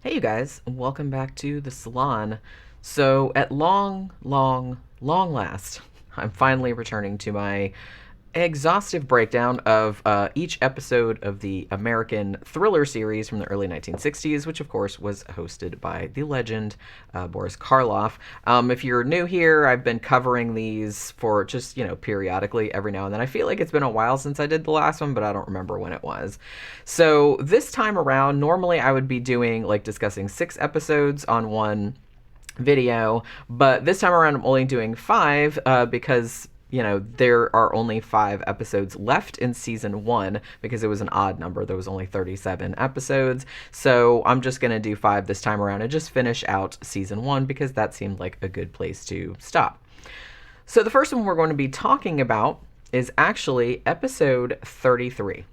Hey, you guys, welcome back to the salon. So, at long last, I'm finally returning to my exhaustive breakdown of each episode of the American thriller series from the early 1960s, which of course was hosted by the legend Boris Karloff. If you're new here, I've been covering these for just, periodically every now and then. I feel like it's been a while since I did the last one, but I don't remember when it was. So this time around, normally I would be doing like discussing 6 episodes on one video, but this time around I'm only doing 5 because there are only 5 episodes left in season 1 because it was an odd number. There was only 37 episodes. So I'm just going to do 5 this time around and just finish out season 1 because that seemed like a good place to stop. So the first one we're going to be talking about is actually episode 33.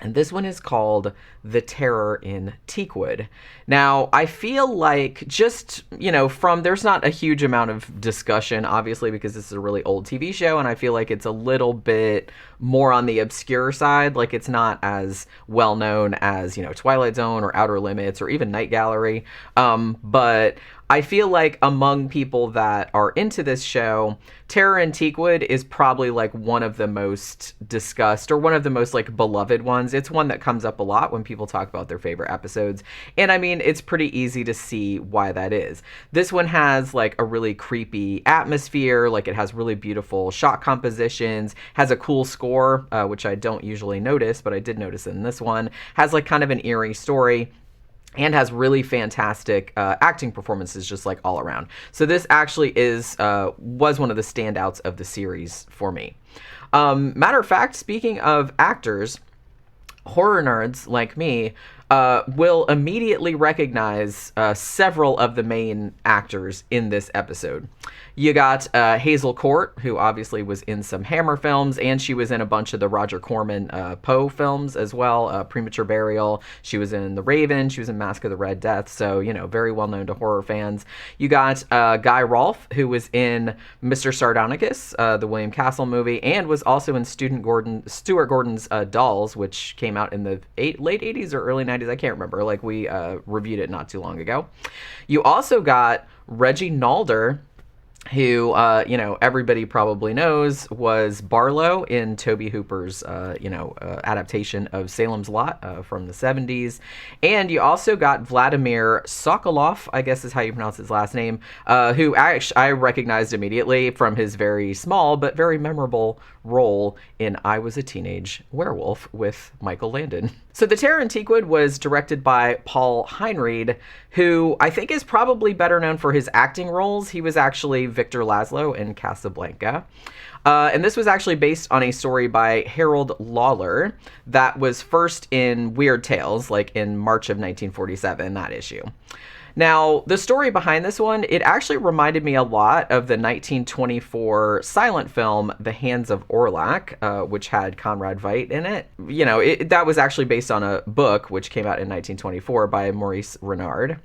And this one is called The Terror in Teakwood. Now, I feel like just, there's not a huge amount of discussion, obviously, because this is a really old TV show, and I feel like it's a little bit more on the obscure side. Like, it's not as well known as, Twilight Zone or Outer Limits or even Night Gallery. But I feel like among people that are into this show, Terror in Teakwood is probably like one of the most discussed or one of the most like beloved ones. It's one that comes up a lot when people talk about their favorite episodes. And I mean, it's pretty easy to see why that is. This one has like a really creepy atmosphere. Like it has really beautiful shot compositions, has a cool score, which I don't usually notice, but I did notice in this one. Has like kind of an eerie story. And has really fantastic acting performances just like all around. So this actually was one of the standouts of the series for me. Matter of fact, speaking of actors, horror nerds like me will immediately recognize several of the main actors in this episode. You got Hazel Court, who obviously was in some Hammer films, and she was in a bunch of the Roger Corman Poe films as well, Premature Burial. She was in The Raven. She was in Mask of the Red Death, so, very well known to horror fans. You got Guy Rolfe, who was in Mr. Sardonicus, the William Castle movie, and was also in Stuart Gordon's Dolls, which came out in the late 80s or early 90s. I can't remember. Like, we reviewed it not too long ago. You also got Reggie Nalder, who, everybody probably knows was Barlow in Tobe Hooper's, adaptation of Salem's Lot from the 70s. And you also got Vladimir Sokolov, I guess is how you pronounce his last name, who I recognized immediately from his very small but very memorable role in I Was a Teenage Werewolf with Michael Landon. So The Terror in Teakwood was directed by Paul Heinried, who I think is probably better known for his acting roles. He was actually Victor Laszlo in Casablanca. And this was actually based on a story by Harold Lawler that was first in Weird Tales, like in March of 1947, that issue. Now, the story behind this one, it actually reminded me a lot of the 1924 silent film, The Hands of Orlac, which had Conrad Veidt in it. That was actually based on a book, which came out in 1924 by Maurice Renard.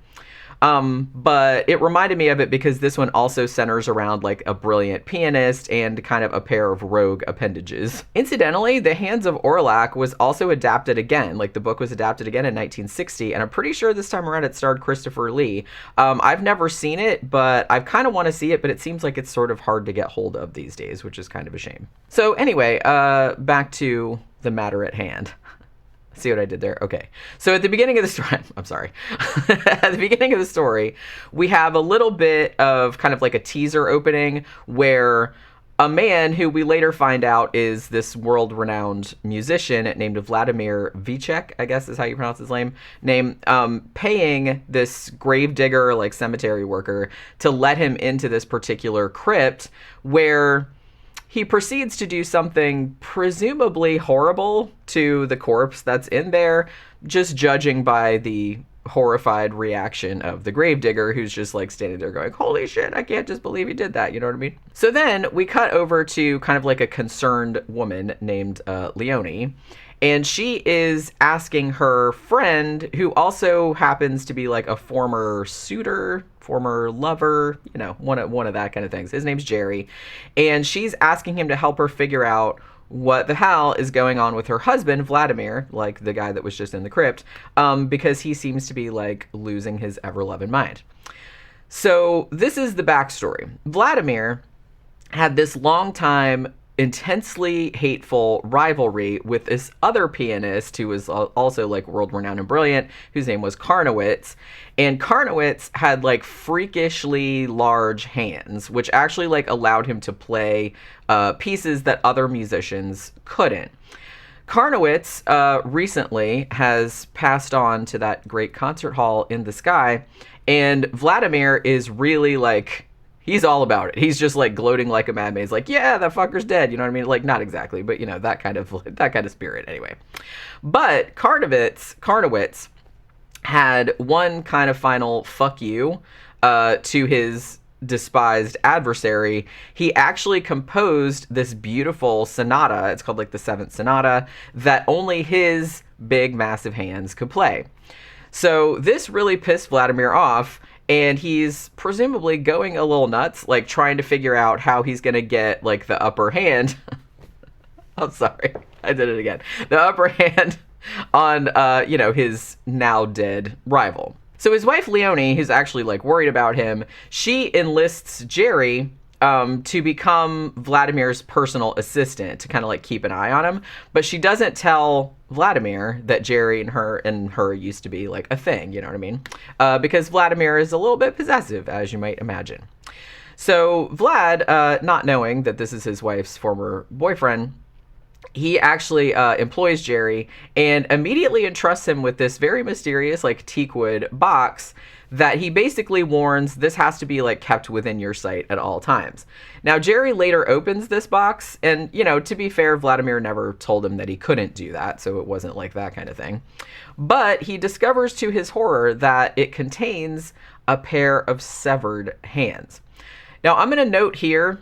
But it reminded me of it because this one also centers around like a brilliant pianist and kind of a pair of rogue appendages. Incidentally, The Hands of Orlac was also adapted again. Like the book was adapted again in 1960, and I'm pretty sure this time around it starred Christopher Lee. I've never seen it, but I kind of want to see it, but it seems like it's sort of hard to get hold of these days, which is kind of a shame. So anyway, back to the matter at hand. See what I did there? Okay. So at the beginning of the story, I'm sorry. At the beginning of the story, we have a little bit of kind of like a teaser opening where a man who we later find out is this world-renowned musician named Vladimir Vicek, I guess is how you pronounce his name, paying this gravedigger, like cemetery worker, to let him into this particular crypt where he proceeds to do something presumably horrible to the corpse that's in there, just judging by the horrified reaction of the gravedigger, who's just like standing there going, holy shit, I can't just believe he did that. You know what I mean? So then we cut over to kind of like a concerned woman named Leonie. And she is asking her friend, who also happens to be like a former suitor, former lover, one of that kind of things. His name's Jerry. And she's asking him to help her figure out what the hell is going on with her husband, Vladimir, like the guy that was just in the crypt, because he seems to be like losing his ever-loving mind. So this is the backstory. Vladimir had this long time, intensely hateful rivalry with this other pianist who was also like world-renowned and brilliant, whose name was Karnowitz. And Karnowitz had like freakishly large hands, which actually like allowed him to play pieces that other musicians couldn't. Karnowitz recently has passed on to that great concert hall in the sky, and Vladimir is really like, he's all about it. He's just like gloating like a madman. He's like, yeah, that fucker's dead. You know what I mean? Like, not exactly, but you know, that kind of spirit anyway. But Karnowitz had one kind of final fuck you to his despised adversary. He actually composed this beautiful sonata. It's called like the Seventh Sonata, that only his big, massive hands could play. So this really pissed Vladimir off, and he's presumably going a little nuts, like trying to figure out how he's going to get like the upper hand. I'm sorry, I did it again. The upper hand on, his now dead rival. So his wife, Leonie, who's actually like worried about him, she enlists Jerry to become Vladimir's personal assistant, to kind of like keep an eye on him. But she doesn't tell Vladimir that Jerry and her used to be like a thing, you know what I mean? Because Vladimir is a little bit possessive, as you might imagine. So Vlad, not knowing that this is his wife's former boyfriend, he actually employs Jerry and immediately entrusts him with this very mysterious like teakwood box that he basically warns this has to be like kept within your sight at all times. Now Jerry later opens this box, and to be fair, Vladimir never told him that he couldn't do that, so it wasn't like that kind of thing. But he discovers to his horror that it contains a pair of severed hands. Now I'm going to note here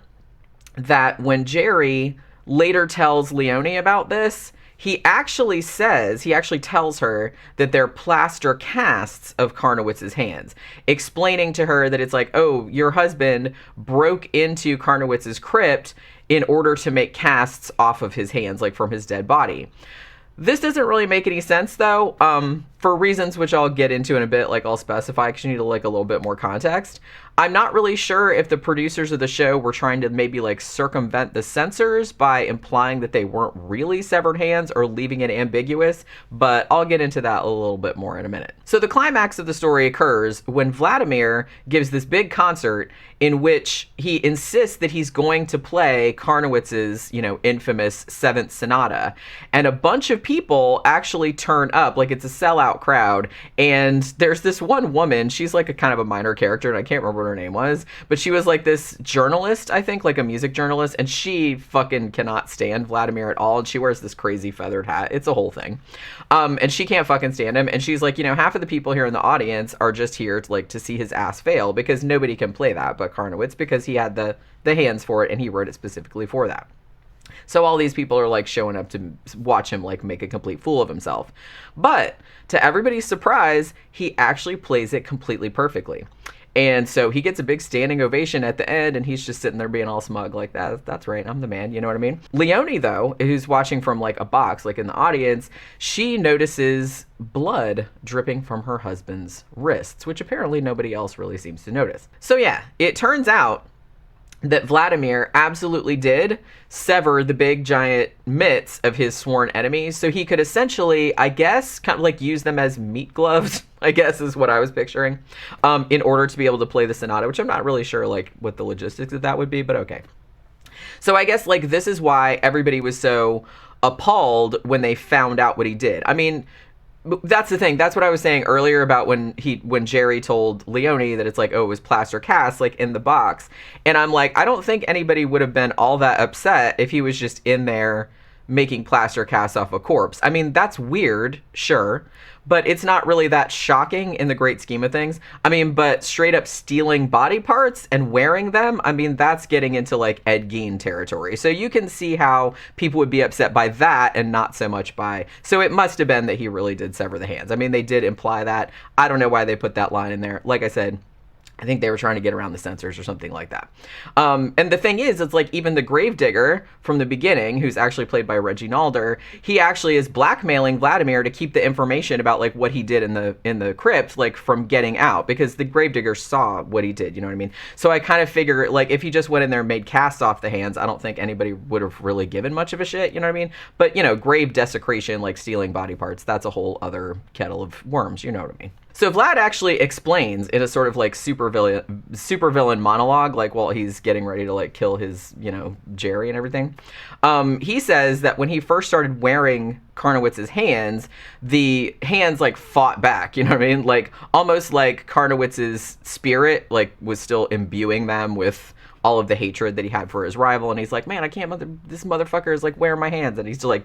that when Jerry later tells Leonie about this, he actually tells her that they're plaster casts of Karnowitz's hands, explaining to her that it's like, oh, your husband broke into Karnowitz's crypt in order to make casts off of his hands, like from his dead body. This doesn't really make any sense, though, for reasons which I'll get into in a bit, like I'll specify, because you need like a little bit more context. I'm not really sure if the producers of the show were trying to maybe like circumvent the censors by implying that they weren't really severed hands or leaving it ambiguous, but I'll get into that a little bit more in a minute. So the climax of the story occurs when Vladimir gives this big concert in which he insists that he's going to play Karnowitz's, infamous Seventh Sonata. And a bunch of people actually turn up, like it's a sellout crowd. And there's this one woman, she's like a kind of a minor character, and I can't remember what her name was, but she was like this journalist, I think, like a music journalist, and she fucking cannot stand Vladimir at all. And she wears this crazy feathered hat. It's a whole thing. And she can't fucking stand him. And she's like, half of the people here in the audience are just here to see his ass fail, because nobody can play that but Karnowitz, because he had the hands for it and he wrote it specifically for that. So all these people are like showing up to watch him like make a complete fool of himself. But to everybody's surprise, he actually plays it completely perfectly. And so he gets a big standing ovation at the end, and he's just sitting there being all smug like, that's right, I'm the man, you know what I mean? Leonie, though, who's watching from like a box, like in the audience, she notices blood dripping from her husband's wrists, which apparently nobody else really seems to notice. So yeah, it turns out that Vladimir absolutely did sever the big giant mitts of his sworn enemies, so he could essentially, I guess, kind of like use them as meat gloves, I guess is what I was picturing, in order to be able to play the sonata, which I'm not really sure like what the logistics of that would be, but okay. So I guess like this is why everybody was so appalled when they found out what he did. I mean, that's the thing. That's what I was saying earlier about when Jerry told Leonie that it's like, oh, it was plaster cast, like in the box. And I'm like, I don't think anybody would have been all that upset if he was just in there making plaster casts off a corpse. I mean, that's weird, sure, but it's not really that shocking in the great scheme of things. I mean, but straight up stealing body parts and wearing them, I mean, that's getting into like Ed Gein territory. So you can see how people would be upset by that and not so much by... So it must have been that he really did sever the hands. I mean, they did imply that. I don't know why they put that line in there. Like I said, I think they were trying to get around the censors or something like that. And the thing is, it's like even the gravedigger from the beginning, who's actually played by Reggie Nalder, he actually is blackmailing Vladimir to keep the information about like what he did in the crypt, like from getting out, because the gravedigger saw what he did, you know what I mean? So I kind of figure like if he just went in there and made casts off the hands, I don't think anybody would have really given much of a shit, you know what I mean? But, you know, grave desecration, like stealing body parts, that's a whole other kettle of worms, you know what I mean? So Vlad actually explains in a sort of like supervillain monologue, like while he's getting ready to like kill his, you know, Jerry and everything. He says that when he first started wearing Carnowitz's hands, the hands like fought back, you know what I mean? Like almost like Carnowitz's spirit like was still imbuing them with all of the hatred that he had for his rival, and he's like, man, I can't, this motherfucker is like wearing my hands, and he's just like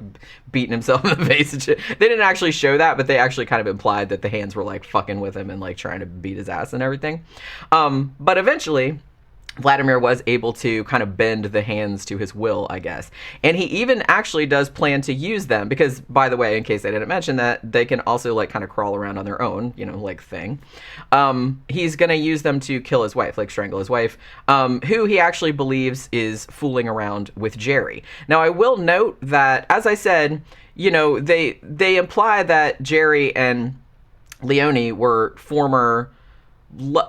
beating himself in the face and shit. They didn't actually show that, but they actually kind of implied that the hands were like fucking with him and like trying to beat his ass and everything. But eventually Vladimir was able to kind of bend the hands to his will, I guess. And he even actually does plan to use them because, by the way, in case I didn't mention that, they can also like kind of crawl around on their own, you know, like thing. He's going to use them to kill his wife, like strangle his wife, who he actually believes is fooling around with Jerry. Now, I will note that, as I said, you know, they imply that Jerry and Leonie were former...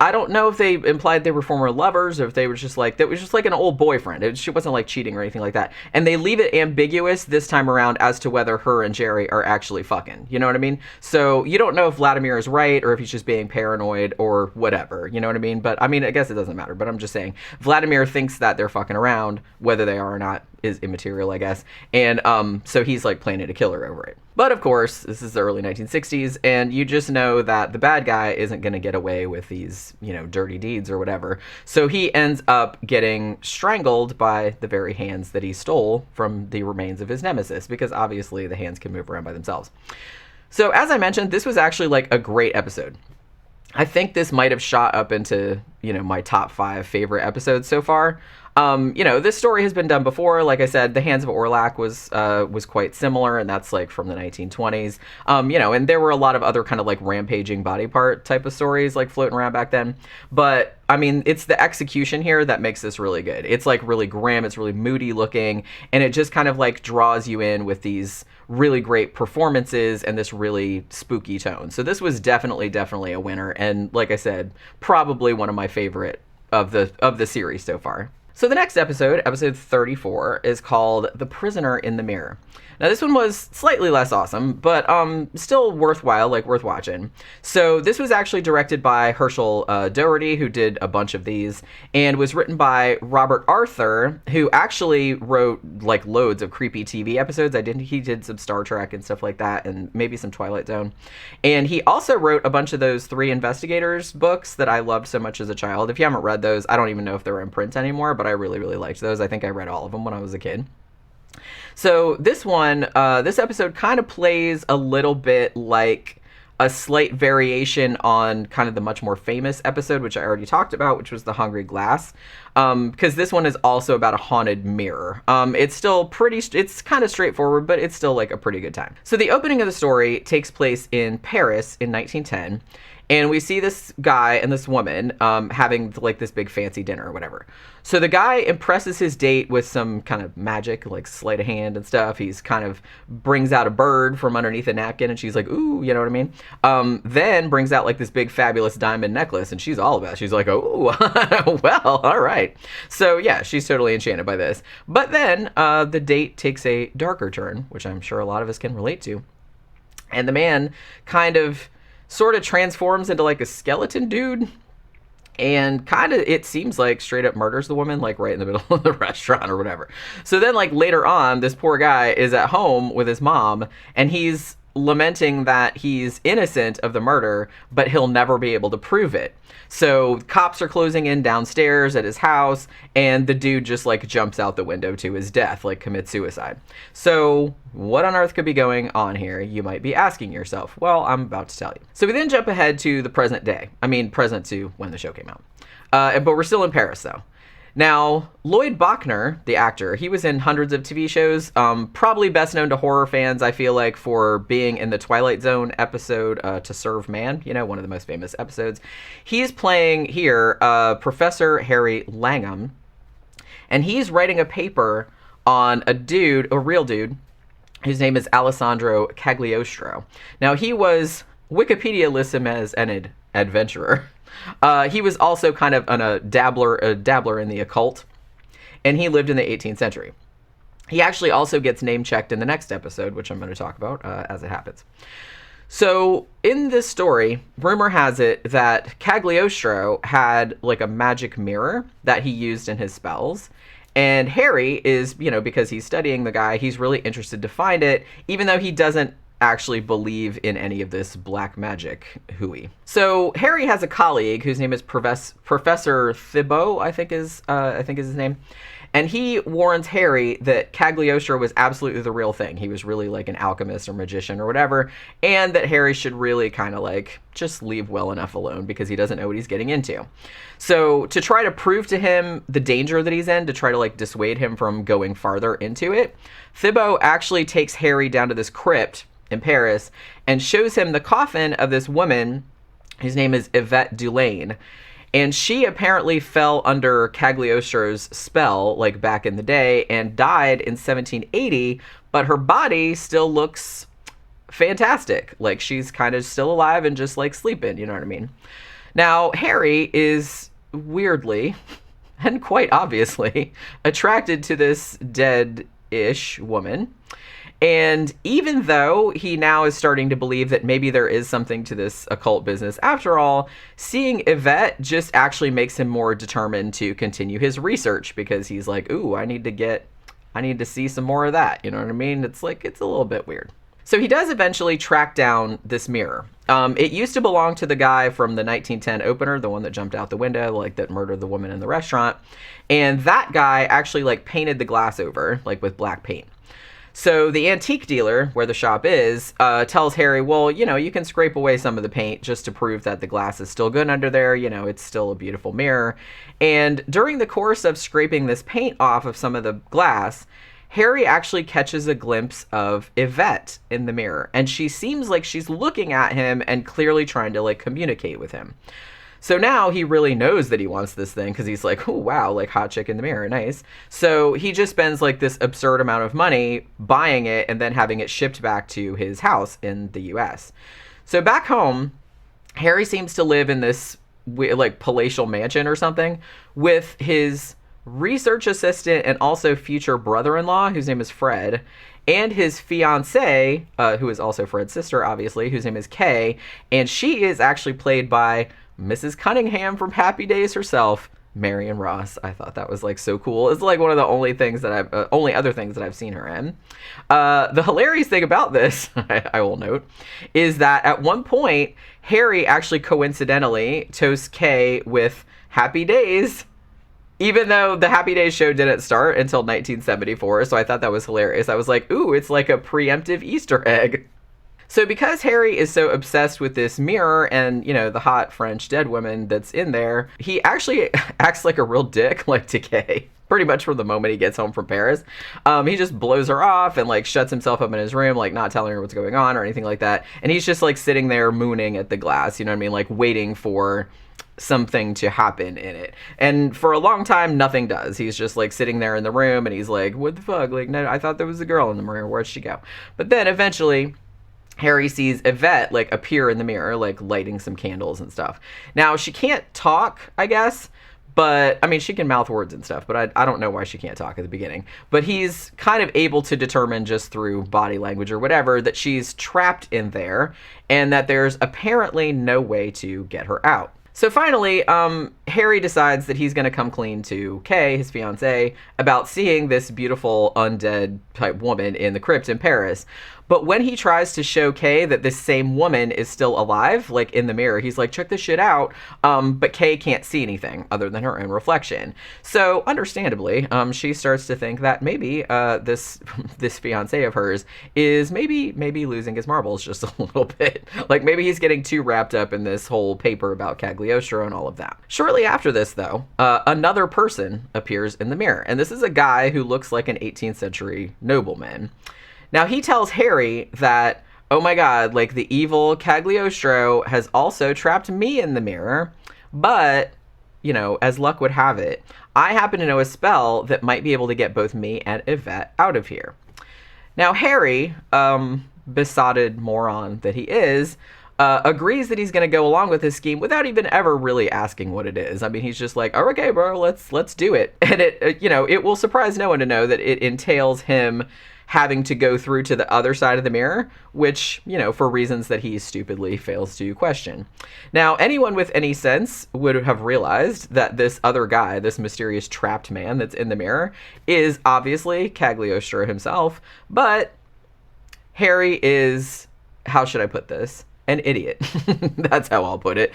I don't know if they implied they were former lovers or if they were just like, that was just like an old boyfriend. She wasn't like cheating or anything like that. And they leave it ambiguous this time around as to whether her and Jerry are actually fucking. You know what I mean? So you don't know if Vladimir is right or if he's just being paranoid or whatever. You know what I mean? But I mean, I guess it doesn't matter. But I'm just saying, Vladimir thinks that they're fucking around. Whether they are or not is immaterial, I guess. And so he's like planning to kill her over it. But of course, this is the early 1960s, and you just know that the bad guy isn't going to get away with these, you know, dirty deeds or whatever. So he ends up getting strangled by the very hands that he stole from the remains of his nemesis, because obviously the hands can move around by themselves. So as I mentioned, this was actually like a great episode. I think this might have shot up into, you know, my top 5 favorite episodes so far. You know, this story has been done before. Like I said, The Hands of Orlac was quite similar, and that's like from the 1920s. You know, and there were a lot of other kind of like rampaging body part type of stories like floating around back then. But I mean, it's the execution here that makes this really good. It's like really grim, it's really moody looking, and it just kind of like draws you in with these really great performances and this really spooky tone. So this was definitely a winner, and like I said, probably one of my favorite of the series so far. So the next episode, episode 34, is called The Prisoner in the Mirror. Now this one was slightly less awesome, but still worthwhile, like worth watching. So this was actually directed by Herschel Doherty, who did a bunch of these, and was written by Robert Arthur, who actually wrote like loads of creepy TV episodes. He did some Star Trek and stuff like that, and maybe some Twilight Zone. And he also wrote a bunch of those Three Investigators books that I loved so much as a child. If you haven't read those, I don't even know if they're in print anymore, but I really liked those. I think I read all of them when I was a kid. So this one, this episode kind of plays a little bit like a slight variation on kind of the much more famous episode, which I already talked about, which was The Hungry Glass. Because this one is also about a haunted mirror. It's still it's kind of straightforward, but it's still like a pretty good time. So the opening of the story takes place in Paris in 1910. And we see this guy and this woman having like this big fancy dinner or whatever. So the guy impresses his date with some kind of magic, like sleight of hand and stuff. He's kind of brings out a bird from underneath a napkin, and she's like, ooh, you know what I mean? Then brings out like this big fabulous diamond necklace, and she's all about it. She's like, oh, well, all right. So yeah, she's totally enchanted by this. But then the date takes a darker turn, which I'm sure a lot of us can relate to. And the man kind of sort of transforms into like a skeleton dude, and kind of, it seems like, straight up murders the woman like right in the middle of the restaurant or whatever. So then like later on, this poor guy is at home with his mom, and he's lamenting that he's innocent of the murder, but he'll never be able to prove it. So cops are closing in downstairs at his house, and the dude just like jumps out the window to his death, like commits suicide. So what on earth could be going on here, you might be asking yourself. Well, I'm about to tell you. So we then jump ahead to the present day. I mean, present to when the show came out. But we're still in Paris though. Now, Lloyd Bachner, the actor, he was in hundreds of TV shows, probably best known to horror fans, I feel like, for being in the Twilight Zone episode, To Serve Man, you know, one of the most famous episodes. He's playing here Professor Harry Langham, and he's writing a paper on a real dude, whose name is Alessandro Cagliostro. Now, Wikipedia lists him as an adventurer. He was also kind of a dabbler in the occult, and he lived in the 18th century. He actually also gets name-checked in the next episode, which I'm going to talk about as it happens. So, in this story, rumor has it that Cagliostro had, like, a magic mirror that he used in his spells, and Harry is, because he's studying the guy, he's really interested to find it, even though he doesn't actually believe in any of this black magic hooey. So Harry has a colleague whose name is Professor Thibault, I think is his name. And he warns Harry that Cagliostro was absolutely the real thing. He was really like an alchemist or magician or whatever, and that Harry should really kind of like just leave well enough alone because he doesn't know what he's getting into. So to try to prove to him the danger that he's in, to try to like dissuade him from going farther into it, Thibault actually takes Harry down to this crypt in Paris and shows him the coffin of this woman whose name is Yvette Dulane. And she apparently fell under Cagliostro's spell, like back in the day, and died in 1780, but her body still looks fantastic. Like she's kind of still alive and just like sleeping, you know what I mean? Now, Harry is weirdly, and quite obviously, attracted to this dead-ish woman. And even though he now is starting to believe that maybe there is something to this occult business after all, seeing Yvette just actually makes him more determined to continue his research because he's like, ooh, I need to see some more of that. You know what I mean? It's like, it's a little bit weird. So he does eventually track down this mirror. It used to belong to the guy from the 1910 opener, the one that jumped out the window, like that murdered the woman in the restaurant. And that guy actually like painted the glass over, like with black paint. So the antique dealer, where the shop is, tells Harry, well, you can scrape away some of the paint just to prove that the glass is still good under there. It's still a beautiful mirror. And during the course of scraping this paint off of some of the glass, Harry actually catches a glimpse of Yvette in the mirror. And she seems like she's looking at him and clearly trying to, like, communicate with him. So now he really knows that he wants this thing because he's like, oh, wow, like hot chick in the mirror, nice. So he just spends like this absurd amount of money buying it and then having it shipped back to his house in the US. So back home, Harry seems to live in this like palatial mansion or something with his research assistant and also future brother-in-law, whose name is Fred, and his fiancée, who is also Fred's sister, obviously, whose name is Kay, and she is actually played by Mrs. Cunningham from Happy Days herself, Marion Ross. I thought that was like so cool. It's like one of the only other things that I've seen her in. The hilarious thing about this, I will note, is that at one point, Harry actually coincidentally toasts Kay with Happy Days, even though the Happy Days show didn't start until 1974. So I thought that was hilarious. I was like, ooh, it's like a preemptive Easter egg. So because Harry is so obsessed with this mirror and, the hot French dead woman that's in there, he actually acts like a real dick, like to Kay, pretty much from the moment he gets home from Paris. He just blows her off and, like, shuts himself up in his room, like, not telling her what's going on or anything like that. And he's just, like, sitting there mooning at the glass, you know what I mean? Like, waiting for something to happen in it. And for a long time, nothing does. He's just, like, sitting there in the room and he's like, what the fuck? Like, no, I thought there was a girl in the mirror. Where'd she go? But then eventually Harry sees Yvette, like, appear in the mirror, like, lighting some candles and stuff. Now, she can't talk, I guess, but, I mean, she can mouth words and stuff, but I don't know why she can't talk at the beginning. But he's kind of able to determine just through body language or whatever that she's trapped in there and that there's apparently no way to get her out. So finally, Harry decides that he's going to come clean to Kay, his fiancée, about seeing this beautiful undead type woman in the crypt in Paris. But when he tries to show Kay that this same woman is still alive, like in the mirror, he's like, check this shit out. But Kay can't see anything other than her own reflection. So understandably, she starts to think that maybe this fiance of hers is maybe losing his marbles just a little bit. Like maybe he's getting too wrapped up in this whole paper about Cagliostro and all of that. Shortly after this, though, another person appears in the mirror. And this is a guy who looks like an 18th century nobleman. Now, he tells Harry that, oh my god, like the evil Cagliostro has also trapped me in the mirror, but, you know, as luck would have it, I happen to know a spell that might be able to get both me and Yvette out of here. Now, Harry, besotted moron that he is, agrees that he's going to go along with his scheme without even ever really asking what it is. I mean, he's just like, oh, okay, bro, let's do it. And it, you know, it will surprise no one to know that it entails him having to go through to the other side of the mirror, which, you know, for reasons that he stupidly fails to question. Now, anyone with any sense would have realized that this other guy, this mysterious trapped man that's in the mirror, is obviously Cagliostro himself, but Harry is, how should I put this? An idiot. That's how I'll put it.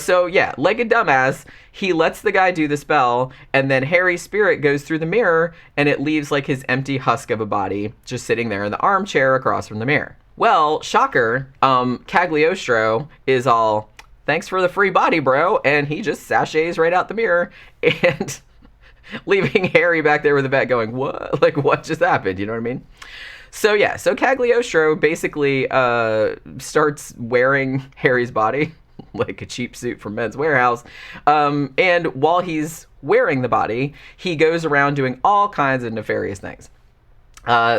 So yeah, like a dumbass, he lets the guy do the spell, and then Harry's spirit goes through the mirror, and it leaves like his empty husk of a body just sitting there in the armchair across from the mirror. Well, shocker, Cagliostro is all, thanks for the free body, bro, and he just sachets right out the mirror, and leaving Harry back there with the vet going, what? Like, what just happened? You know what I mean? So yeah, so Cagliostro basically starts wearing Harry's body like a cheap suit from Men's Warehouse. And while he's wearing the body, he goes around doing all kinds of nefarious things.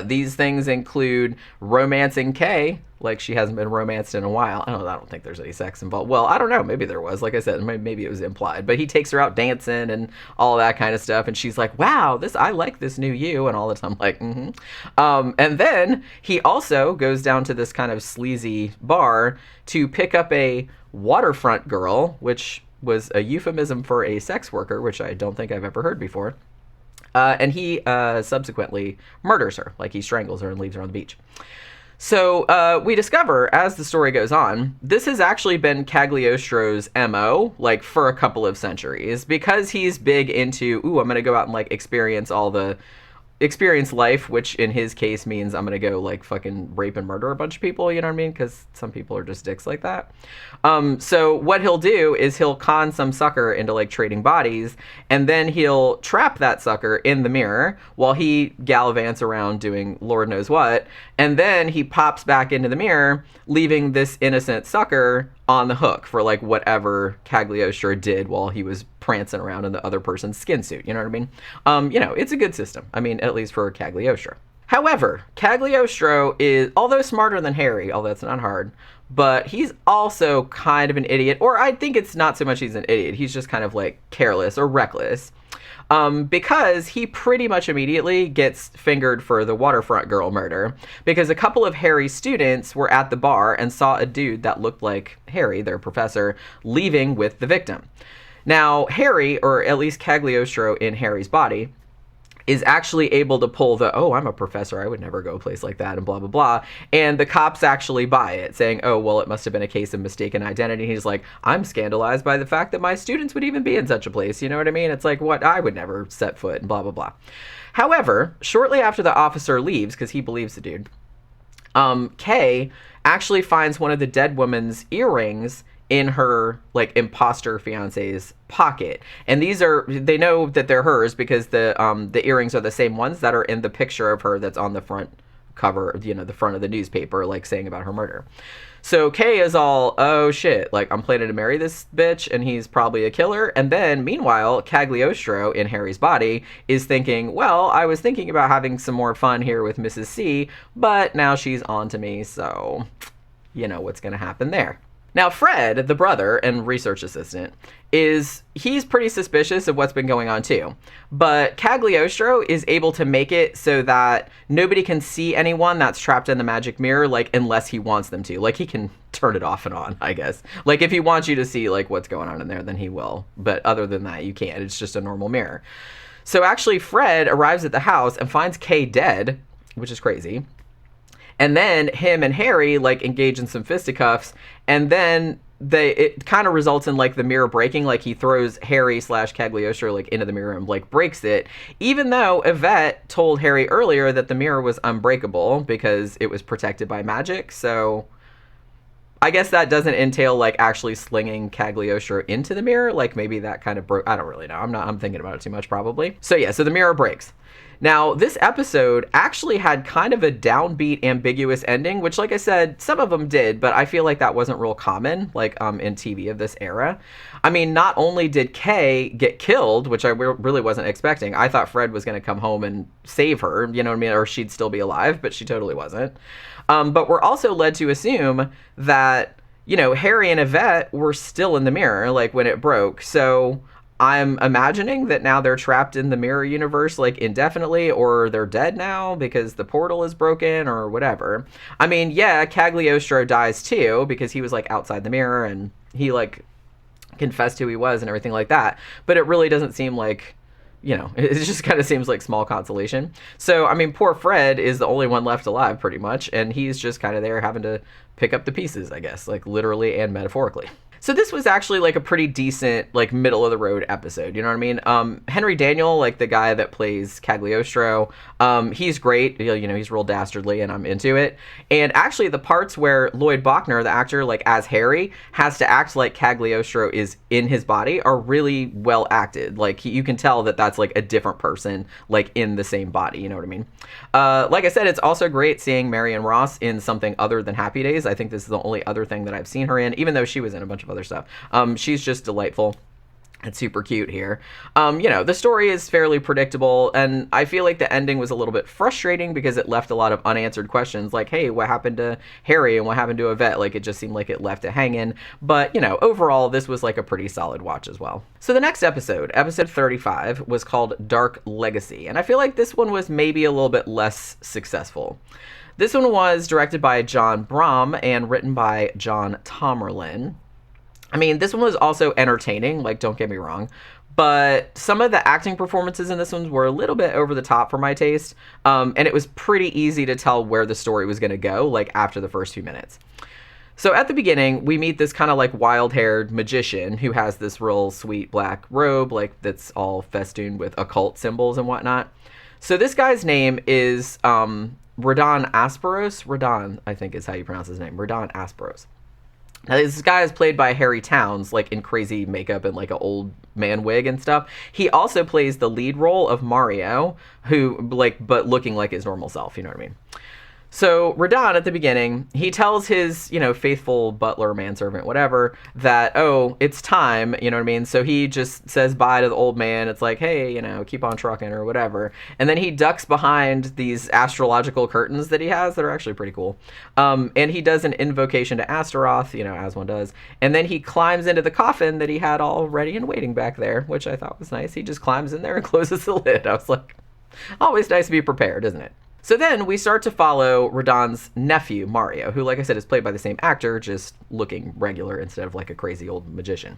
These things include romancing Kay, like she hasn't been romanced in a while. I don't think there's any sex involved. Well, I don't know. Maybe there was. Like I said, maybe it was implied. But he takes her out dancing and all that kind of stuff. And she's like, wow, I like this new you. And all the time, like, mm-hmm. And then he also goes down to this kind of sleazy bar to pick up a waterfront girl, which was a euphemism for a sex worker, which I don't think I've ever heard before. And he subsequently murders her, like he strangles her and leaves her on the beach. So we discover, as the story goes on, this has actually been Cagliostro's MO, like, for a couple of centuries, because he's big into, I'm going to go out and, like, experience life, which in his case means I'm going to go, like, fucking rape and murder a bunch of people, you know what I mean? Because some people are just dicks like that. So what he'll do is he'll con some sucker into, like, trading bodies, and then he'll trap that sucker in the mirror while he gallivants around doing Lord knows what, and then he pops back into the mirror, leaving this innocent sucker on the hook for, like, whatever Cagliostro did while he was prancing around in the other person's skin suit. You know what I mean? You know, it's a good system. I mean, at least for Cagliostro. However, Cagliostro is, although smarter than Harry, although it's not hard, but he's also kind of an idiot. Or I think it's not so much he's an idiot. He's just kind of, like, careless or reckless. Because he pretty much immediately gets fingered for the waterfront girl murder, because a couple of Harry's students were at the bar and saw a dude that looked like Harry, their professor, leaving with the victim. Now, Harry, or at least Cagliostro in Harry's body, is actually able to pull the, I'm a professor, I would never go a place like that, and blah, blah, blah. And the cops actually buy it, saying, it must have been a case of mistaken identity. He's like, I'm scandalized by the fact that my students would even be in such a place. You know what I mean? It's like, what? I would never set foot, and blah, blah, blah. However, shortly after the officer leaves, because he believes the dude, Kay actually finds one of the dead woman's earrings in her, like, imposter fiance's pocket. And they know that they're hers because the earrings are the same ones that are in the picture of her that's on the front cover, you know, the front of the newspaper, like, saying about her murder. So Kay is all, oh shit, like, I'm planning to marry this bitch and he's probably a killer. And then meanwhile, Cagliostro in Harry's body is thinking, well, I was thinking about having some more fun here with Mrs. C, but now she's on to me, so you know what's gonna happen there. Now, Fred, the brother and research assistant, he's pretty suspicious of what's been going on too. But Cagliostro is able to make it so that nobody can see anyone that's trapped in the magic mirror, like, unless he wants them to. Like, he can turn it off and on, I guess. Like, if he wants you to see, like, what's going on in there, then he will. But other than that, you can't. It's just a normal mirror. So actually, Fred arrives at the house and finds Kay dead, which is crazy. And then him and Harry like engage in some fisticuffs, and then it kind of results in like the mirror breaking. Like he throws Harry slash Cagliostro like into the mirror and like breaks it, even though Yvette told Harry earlier that the mirror was unbreakable because it was protected by magic. So I guess that doesn't entail like actually slinging Cagliostro into the mirror. Like maybe that kind of broke. I don't really know. I'm thinking about it too much probably. So yeah, so the mirror breaks. Now, this episode actually had kind of a downbeat, ambiguous ending, which, like I said, some of them did, but I feel like that wasn't real common, like, in TV of this era. I mean, not only did Kay get killed, which I really wasn't expecting. I thought Fred was going to come home and save her, you know what I mean, or she'd still be alive, but she totally wasn't. But we're also led to assume that, you know, Harry and Yvette were still in the mirror, like, when it broke, so I'm imagining that now they're trapped in the mirror universe like indefinitely, or they're dead now because the portal is broken or whatever. I mean, yeah, Cagliostro dies too because he was like outside the mirror and he like confessed who he was and everything like that. But it really doesn't seem like, you know, it just kind of seems like small consolation. So, I mean, poor Fred is the only one left alive pretty much. And he's just kind of there having to pick up the pieces, I guess, like literally and metaphorically. So this was actually like a pretty decent, like middle of the road episode. You know what I mean? Henry Daniel, like the guy that plays Cagliostro, he's great. You know, he's real dastardly and I'm into it. And actually the parts where Lloyd Bachner, the actor, like as Harry, has to act like Cagliostro is in his body are really well acted. Like you can tell that that's like a different person, like in the same body. You know what I mean? Like I said, it's also great seeing Marion Ross in something other than Happy Days. I think this is the only other thing that I've seen her in, even though she was in a bunch of other stuff. She's just delightful and super cute here. You know, the story is fairly predictable, and I feel like the ending was a little bit frustrating because it left a lot of unanswered questions like, hey, what happened to Harry and what happened to Yvette? Like, it just seemed like it left it hanging. But, you know, overall, this was like a pretty solid watch as well. So the next episode 35, was called Dark Legacy, and I feel like this one was maybe a little bit less successful. This one was directed by John Brom and written by John Tomerlin. I mean, this one was also entertaining, like, don't get me wrong, but some of the acting performances in this one were a little bit over the top for my taste, and it was pretty easy to tell where the story was going to go, like, after the first few minutes. So at the beginning, we meet this kind of, like, wild-haired magician who has this real sweet black robe, like, that's all festooned with occult symbols and whatnot. So this guy's name is Radon Asperos. Radon, I think is how you pronounce his name. Radon Asperos. Now, this guy is played by Harry Towns, like in crazy makeup and like an old man wig and stuff. He also plays the lead role of Mario, who like, but looking like his normal self, you know what I mean? So Radon at the beginning, he tells his, you know, faithful butler, manservant, whatever, that, oh, it's time, you know what I mean? So he just says bye to the old man. It's like, hey, you know, keep on trucking or whatever. And then he ducks behind these astrological curtains that he has that are actually pretty cool. And he does an invocation to Astaroth, you know, as one does. And then he climbs into the coffin that he had all ready and waiting back there, which I thought was nice. He just climbs in there and closes the lid. I was like, always nice to be prepared, isn't it? So then we start to follow Radon's nephew, Mario, who, like I said, is played by the same actor, just looking regular instead of like a crazy old magician.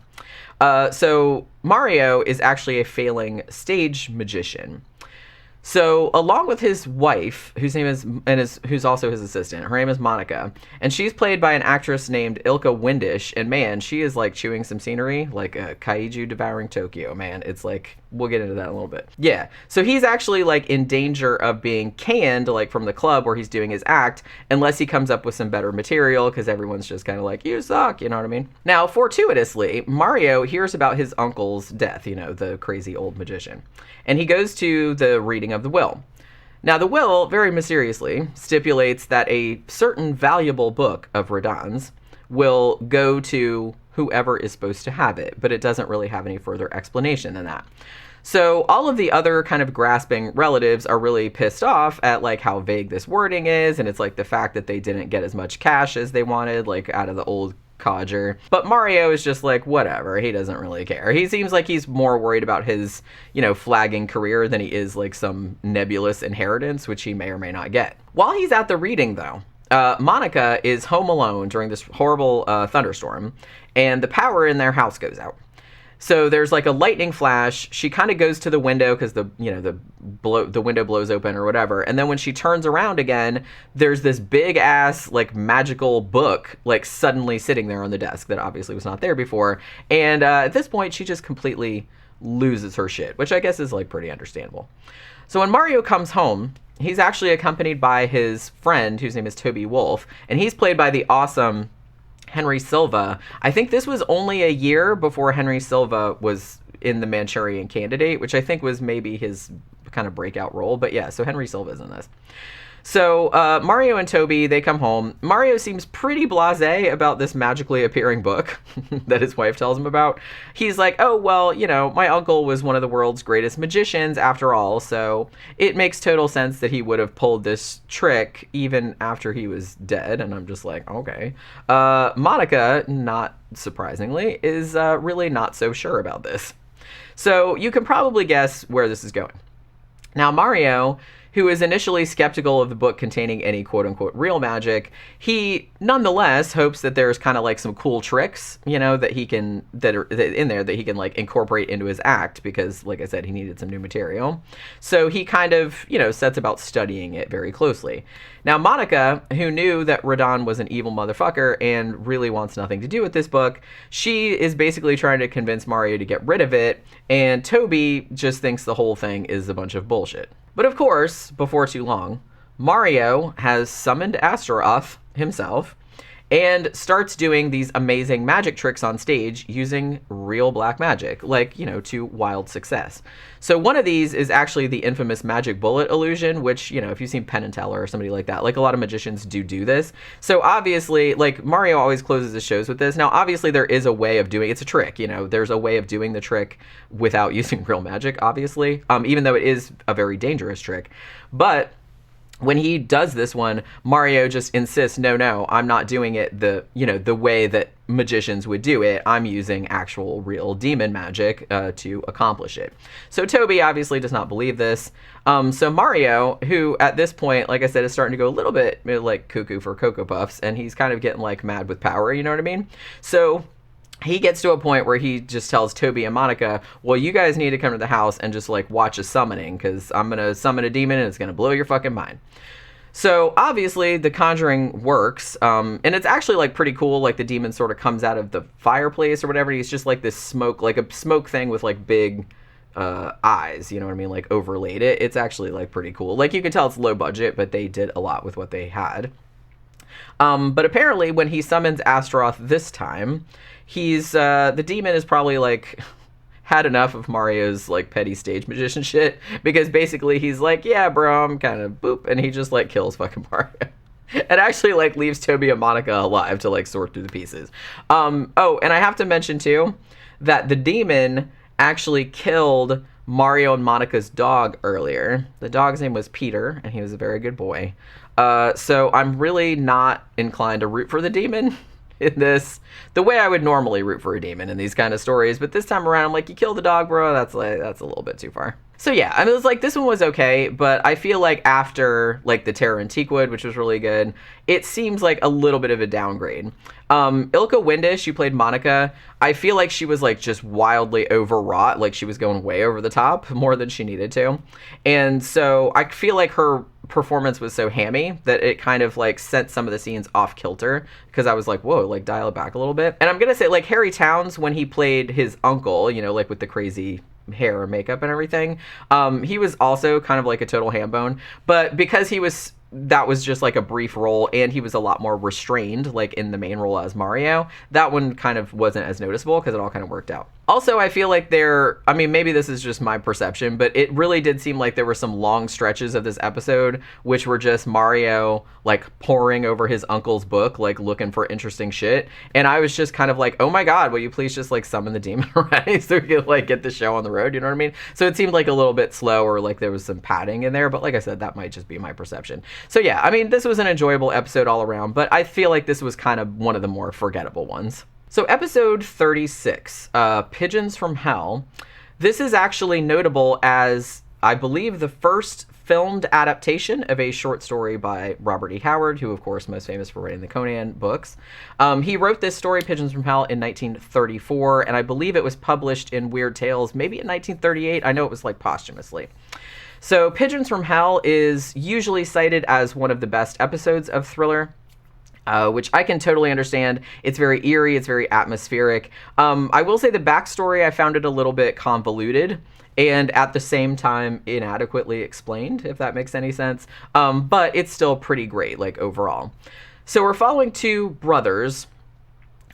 So Mario is actually a failing stage magician. So along with his wife, whose name is, who's also his assistant, her name is Monica, and she's played by an actress named Ilka Windisch, and man, she is like chewing some scenery, like a kaiju devouring Tokyo, man. It's like, we'll get into that in a little bit. Yeah, so he's actually like in danger of being canned, like from the club where he's doing his act, unless he comes up with some better material, because everyone's just kind of like, you suck, you know what I mean? Now, fortuitously, Mario hears about his uncle's death, you know, the crazy old magician, and he goes to the reading of the will. Now, the will, very mysteriously, stipulates that a certain valuable book of Radon's will go to whoever is supposed to have it, but it doesn't really have any further explanation than that. So all of the other kind of grasping relatives are really pissed off at like how vague this wording is, and it's like the fact that they didn't get as much cash as they wanted, like out of the old codger. But Mario is just like, whatever, he doesn't really care. He seems like he's more worried about his, you know, flagging career than he is like some nebulous inheritance, which he may or may not get. While he's at the reading, though, Monica is home alone during this horrible thunderstorm, and the power in their house goes out. So there's like a lightning flash. She kind of goes to the window because the window blows open or whatever. And then when she turns around again, there's this big ass like magical book like suddenly sitting there on the desk that obviously was not there before. And at this point, she just completely loses her shit, which I guess is like pretty understandable. So when Mario comes home, he's actually accompanied by his friend whose name is Toby Wolf, and he's played by the awesome Henry Silva. I think this was only a year before Henry Silva was in The Manchurian Candidate, which I think was maybe his kind of breakout role. But yeah, so Henry Silva's in this. So Mario and Toby, they come home. Mario seems pretty blasé about this magically appearing book that his wife tells him about. He's like, oh, well, you know, my uncle was one of the world's greatest magicians after all, so it makes total sense that he would have pulled this trick even after he was dead. And I'm just like, okay. Monica, not surprisingly, is really not so sure about this. So you can probably guess where this is going. Now, Mario, who is initially skeptical of the book containing any quote-unquote real magic, he nonetheless hopes that there's kind of like some cool tricks, you know, that are in there that he can like incorporate into his act because, like I said, he needed some new material. So he kind of, you know, sets about studying it very closely. Now, Monica, who knew that Radon was an evil motherfucker and really wants nothing to do with this book, she is basically trying to convince Mario to get rid of it, and Toby just thinks the whole thing is a bunch of bullshit. But of course, before too long, Mario has summoned Astaroth himself and starts doing these amazing magic tricks on stage using real black magic, like, you know, to wild success. So one of these is actually the infamous magic bullet illusion, which, you know, if you've seen Penn and Teller or somebody like that, like a lot of magicians do this. So obviously, like, Mario always closes his shows with this. Now, obviously, there is a way of doing it's a trick, you know, there's a way of doing the trick without using real magic, obviously, even though it is a very dangerous trick. But when he does this one, Mario just insists, no, I'm not doing it the way that magicians would do it. I'm using actual real demon magic to accomplish it. So Toby obviously does not believe this. So Mario, who at this point, like I said, is starting to go a little bit like cuckoo for Cocoa Puffs, and he's kind of getting like mad with power, you know what I mean? So he gets to a point where he just tells Toby and Monica, well, you guys need to come to the house and just like watch a summoning, because I'm going to summon a demon and it's going to blow your fucking mind. So obviously the conjuring works, and it's actually like pretty cool. Like the demon sort of comes out of the fireplace or whatever. He's just like this smoke, like a smoke thing with like big eyes, you know what I mean? Like overlaid it. It's actually like pretty cool. Like you can tell it's low budget, but they did a lot with what they had. But apparently when he summons Astaroth this time, he's the demon is probably like had enough of Mario's like petty stage magician shit, because basically he's like, yeah, bro, I'm kind of boop, and he just like kills fucking Mario. It actually like leaves Toby and Monica alive to like sort through the pieces. Oh, and I have to mention too that the demon actually killed Mario and Monica's dog earlier. The dog's name was Peter, and he was a very good boy. So I'm really not inclined to root for the demon in this the way I would normally root for a demon in these kind of stories, but this time around I'm like, you killed the dog, bro, that's a little bit too far. So yeah, I mean, it was like, this one was okay, but I feel like after like the Terror in Teakwood, which was really good, it seems like a little bit of a downgrade. Ilka Windish, who played Monica, I feel like she was like just wildly overwrought, like she was going way over the top more than she needed to. And so I feel like her performance was so hammy that it kind of like sent some of the scenes off kilter, because I was like, whoa, like dial it back a little bit. And I'm gonna say, like, Harry Towns, when he played his uncle, you know, like with the crazy hair and makeup and everything, he was also kind of like a total ham bone, but because that was just like a brief role, and he was a lot more restrained, like in the main role as Mario, that one kind of wasn't as noticeable because it all kind of worked out. Also, I feel like I mean, maybe this is just my perception, but it really did seem like there were some long stretches of this episode which were just Mario like poring over his uncle's book, like looking for interesting shit. And I was just kind of like, oh my God, will you please just like summon the demon already so we can like get the show on the road, you know what I mean? So it seemed like a little bit slow, or like there was some padding in there, but like I said, that might just be my perception. So yeah, I mean, this was an enjoyable episode all around, but I feel like this was kind of one of the more forgettable ones. So episode 36, Pigeons from Hell. This is actually notable as I believe, the first filmed adaptation of a short story by Robert E. Howard, who, of course, most famous for writing the Conan books. He wrote this story, Pigeons from Hell, in 1934, and I believe it was published in Weird Tales maybe in 1938. I know it was like posthumously. So Pigeons from Hell is usually cited as one of the best episodes of Thriller. Which I can totally understand. It's very eerie. It's very atmospheric. I will say the backstory, I found it a little bit convoluted and at the same time inadequately explained, if that makes any sense. But it's still pretty great, like, overall. So we're following two brothers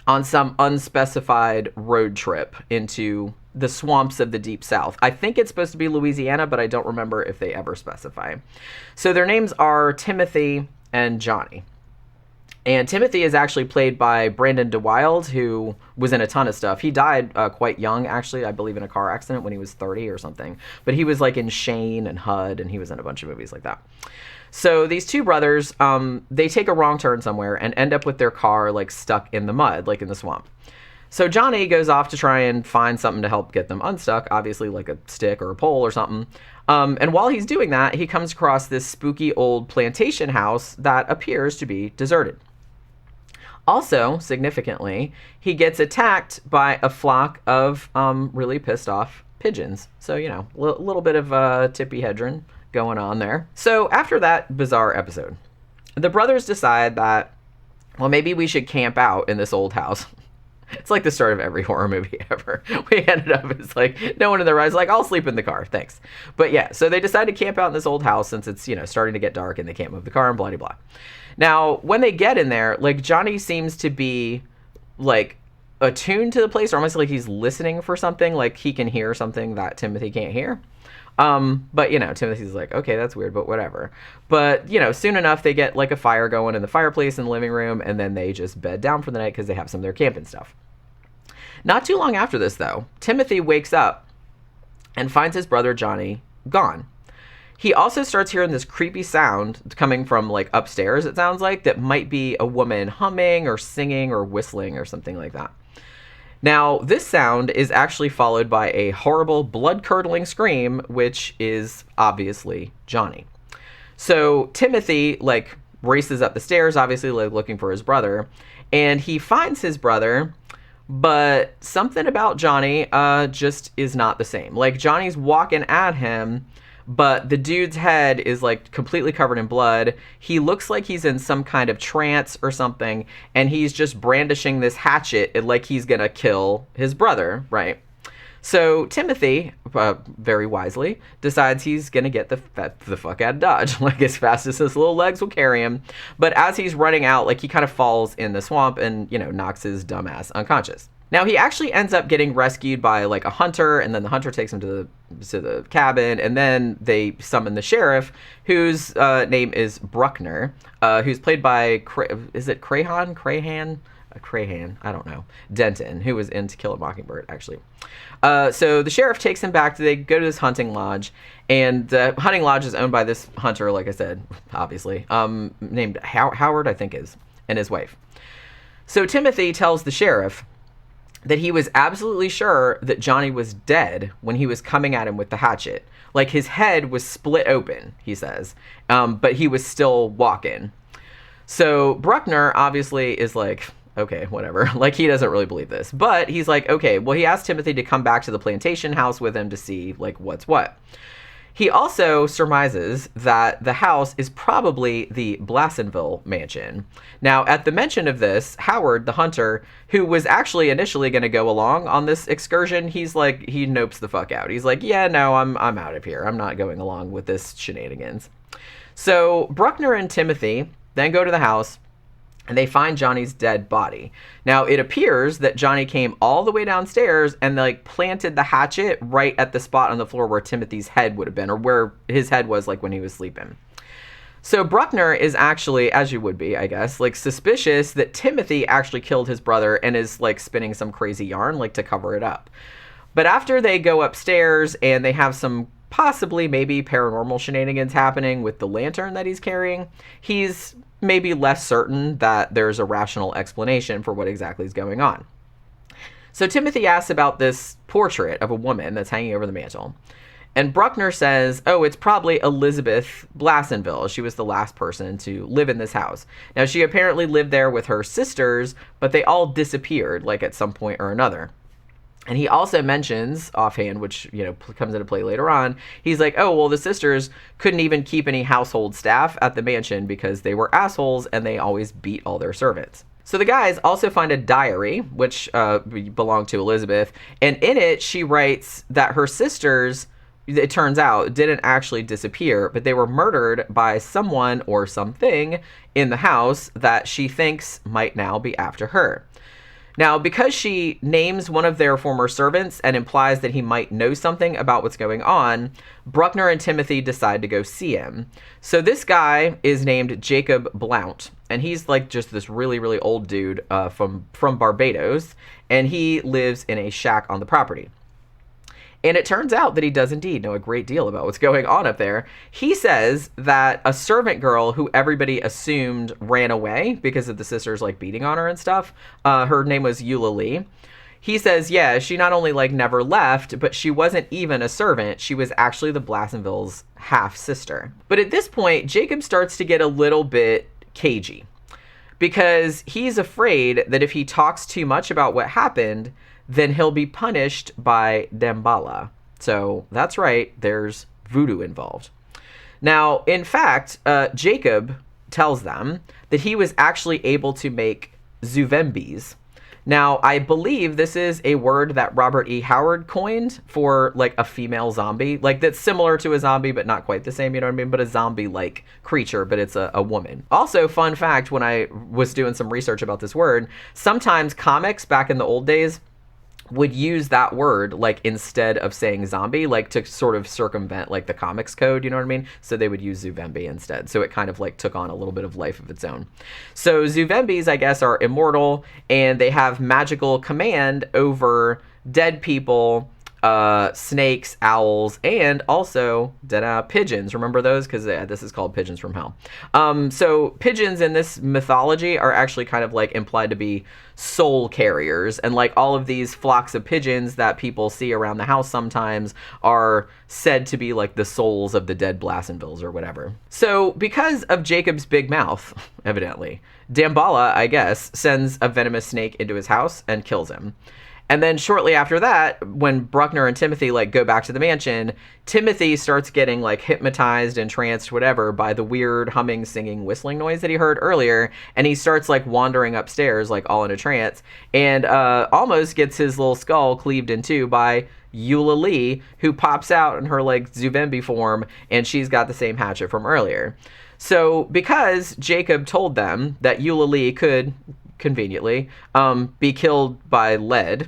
on some unspecified road trip into the swamps of the Deep South. I think it's supposed to be Louisiana, but I don't remember if they ever specify. So their names are Timothy and Johnny. And Timothy is actually played by Brandon DeWild, who was in a ton of stuff. He died quite young, actually, I believe in a car accident when he was 30 or something. But he was like in Shane and HUD, and he was in a bunch of movies like that. So these two brothers, they take a wrong turn somewhere and end up with their car like stuck in the mud, like in the swamp. So Johnny goes off to try and find something to help get them unstuck, obviously like a stick or a pole or something. And while he's doing that, he comes across this spooky old plantation house that appears to be deserted. Also, significantly, he gets attacked by a flock of really pissed off pigeons. So, you know, a little bit of Tippy Hedron going on there. So after that bizarre episode, the brothers decide that, well, maybe we should camp out in this old house. It's like the start of every horror movie ever. We ended up, it's like, no one in their right is like, I'll sleep in the car, thanks. But yeah, so they decide to camp out in this old house since it's, you know, starting to get dark and they can't move the car and blah, blah, blah. Now, when they get in there, like, Johnny seems to be, like, attuned to the place, or almost like he's listening for something, like he can hear something that Timothy can't hear. But, you know, Timothy's like, okay, that's weird, but whatever. But, you know, soon enough, they get, like, a fire going in the fireplace in the living room, and then they just bed down for the night because they have some of their camping stuff. Not too long after this, though, Timothy wakes up and finds his brother Johnny gone. He also starts hearing this creepy sound coming from, like, upstairs, it sounds like, that might be a woman humming or singing or whistling or something like that. Now, this sound is actually followed by a horrible, blood-curdling scream, which is obviously Johnny. So Timothy, like, races up the stairs, obviously, like, looking for his brother, and he finds his brother, but something about Johnny just is not the same. Like, Johnny's walking at him, but the dude's head is, like, completely covered in blood. He looks like he's in some kind of trance or something, and he's just brandishing this hatchet like he's gonna kill his brother, right? So Timothy, very wisely, decides he's gonna get the fuck out of Dodge, like, as fast as his little legs will carry him. But as he's running out, like, he kind of falls in the swamp and, you know, knocks his dumb ass unconscious. Now, he actually ends up getting rescued by, like, a hunter, and then the hunter takes him to the cabin, and then they summon the sheriff, whose name is Bruckner, who's played by, is it Crahan? I don't know. Denton, who was in To Kill a Mockingbird, actually. So the sheriff takes him back. They go to this hunting lodge, and the hunting lodge is owned by this hunter, like I said, obviously, named Howard, I think is, and his wife. So Timothy tells the sheriff that he was absolutely sure that Johnny was dead when he was coming at him with the hatchet. Like, his head was split open, he says, but he was still walking. So Bruckner obviously is like, okay, whatever. Like, he doesn't really believe this. But he's like, okay, well, he asked Timothy to come back to the plantation house with him to see, like, what's what. He also surmises that the house is probably the Blassenville mansion. Now, at the mention of this, Howard, the hunter, who was actually initially going to go along on this excursion, he's like, he nopes the fuck out. He's like, yeah, no, I'm out of here. I'm not going along with this shenanigans. So Bruckner and Timothy then go to the house, and they find Johnny's dead body. Now, it appears that Johnny came all the way downstairs and, like, planted the hatchet right at the spot on the floor where Timothy's head would have been, or where his head was, like, when he was sleeping. So Bruckner is actually, as you would be, I guess, like, suspicious that Timothy actually killed his brother and is, like, spinning some crazy yarn, like, to cover it up. But after they go upstairs and they have some possibly maybe paranormal shenanigans happening with the lantern that he's carrying, he's maybe less certain that there's a rational explanation for what exactly is going on. So Timothy asks about this portrait of a woman that's hanging over the mantel. And Bruckner says, oh, it's probably Elizabeth Blassenville. She was the last person to live in this house. Now, she apparently lived there with her sisters, but they all disappeared, like at some point or another. And he also mentions offhand, which, comes into play later on, he's like, oh, well, the sisters couldn't even keep any household staff at the mansion because they were assholes and they always beat all their servants. So the guys also find a diary, which belonged to Elizabeth. And in it, she writes that her sisters, it turns out, didn't actually disappear, but they were murdered by someone or something in the house that she thinks might now be after her. Now, because she names one of their former servants and implies that he might know something about what's going on, Bruckner and Timothy decide to go see him. So this guy is named Jacob Blount, and he's like just this really, really old dude from Barbados, and he lives in a shack on the property. And it turns out that he does indeed know a great deal about what's going on up there. He says that a servant girl who everybody assumed ran away because of the sisters like beating on her and stuff, her name was Eula Lee. He says, yeah, she not only like never left, but she wasn't even a servant. She was actually the Blassenville's half sister. But at this point, Jacob starts to get a little bit cagey because he's afraid that if he talks too much about what happened, then he'll be punished by Damballa. So that's right, there's voodoo involved. Now, in fact, Jacob tells them that he was actually able to make zuvembis. Now, I believe this is a word that Robert E. Howard coined for like a female zombie, like that's similar to a zombie, but not quite the same, you know what I mean? But a zombie-like creature, but it's a woman. Also, fun fact, when I was doing some research about this word, sometimes comics back in the old days would use that word like instead of saying zombie, like to sort of circumvent like the comics code, you know what I mean? So they would use zuvembi instead. So it kind of like took on a little bit of life of its own. So zuvembis, I guess, are immortal and they have magical command over dead people, snakes, owls, and also pigeons. Remember those? Because this is called Pigeons from Hell. So pigeons in this mythology are actually kind of like implied to be soul carriers, and like all of these flocks of pigeons that people see around the house sometimes are said to be like the souls of the dead Blassenvilles or whatever. So because of Jacob's big mouth, evidently, Damballa, I guess, sends a venomous snake into his house and kills him. And then shortly after that, when Bruckner and Timothy like go back to the mansion, Timothy starts getting like hypnotized, entranced, whatever, by the weird humming, singing, whistling noise that he heard earlier. And he starts like wandering upstairs, like all in a trance, and almost gets his little skull cleaved in two by Eula Lee, who pops out in her like Zuvembi form, and she's got the same hatchet from earlier. So because Jacob told them that Eula Lee could conveniently be killed by lead,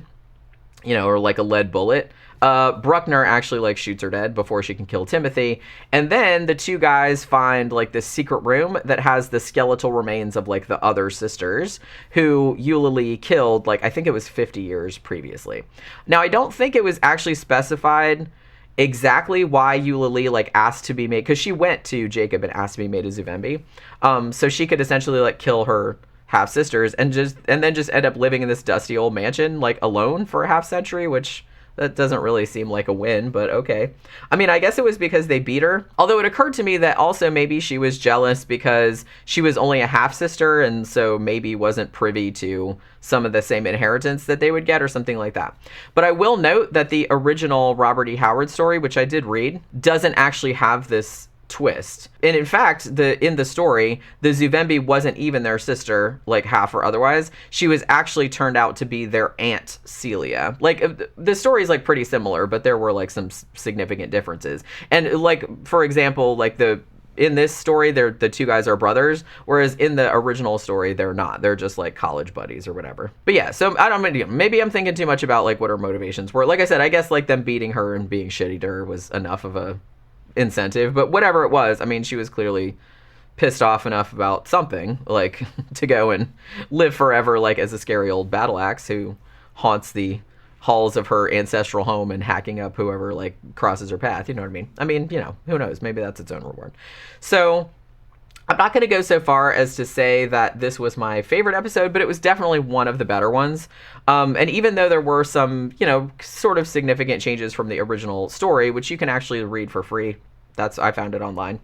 or like a lead bullet, Bruckner actually like shoots her dead before she can kill Timothy. And then the two guys find like this secret room that has the skeletal remains of like the other sisters who Eula Lee killed, like I think it was 50 years previously. Now, I don't think it was actually specified exactly why Eula Lee like asked to be made, because she went to Jacob and asked to be made a Zuvembi. So she could essentially like kill her half sisters and then just end up living in this dusty old mansion like alone for a half century, which that doesn't really seem like a win, but okay. I mean, I guess it was because they beat her. Although it occurred to me that also maybe she was jealous because she was only a half sister and so maybe wasn't privy to some of the same inheritance that they would get or something like that. But I will note that the original Robert E. Howard story, which I did read, doesn't actually have this twist. And in fact, in the story, the Zuvembi wasn't even their sister, like half or otherwise. She was actually turned out to be their aunt Celia. Like the story is like pretty similar, but there were like some significant differences. And like, for example, like in this story, the two guys are brothers, whereas in the original story, they're not. They're just like college buddies or whatever. But yeah, so I don't know, maybe I'm thinking too much about like what her motivations were. Like I said, I guess like them beating her and being shitty to her was enough of a incentive, but whatever it was, I mean, she was clearly pissed off enough about something, like to go and live forever like as a scary old battle axe who haunts the halls of her ancestral home and hacking up whoever like crosses her path, you know what I mean? I mean, who knows, maybe that's its own reward. So I'm not going to go so far as to say that this was my favorite episode, but it was definitely one of the better ones. And even though there were some, sort of significant changes from the original story, which you can actually read for free, I found it online.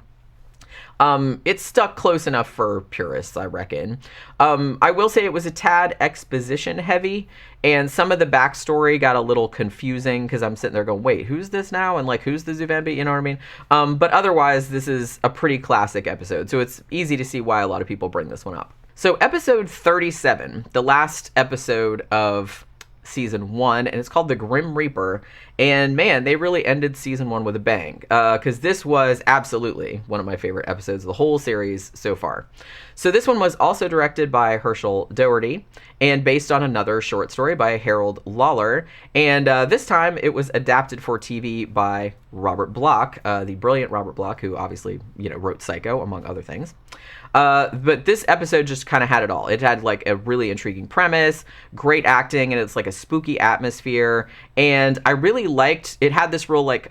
It's stuck close enough for purists, I reckon. I will say it was a tad exposition heavy, and some of the backstory got a little confusing because I'm sitting there going, wait, who's this now? And like, who's the Zuvembi? You know what I mean? But otherwise, this is a pretty classic episode, so it's easy to see why a lot of people bring this one up. So episode 37, the last episode of season 1, and it's called The Grim Reaper, and man, they really ended season 1 with a bang, because this was absolutely one of my favorite episodes of the whole series so far. So this one was also directed by Herschel Doherty and based on another short story by Harold Lawler, and this time it was adapted for TV by Robert Bloch, the brilliant Robert Bloch, who obviously wrote Psycho among other things. But this episode just kind of had it all. It had like a really intriguing premise, great acting, and it's like a spooky atmosphere. And I really liked, it had this real like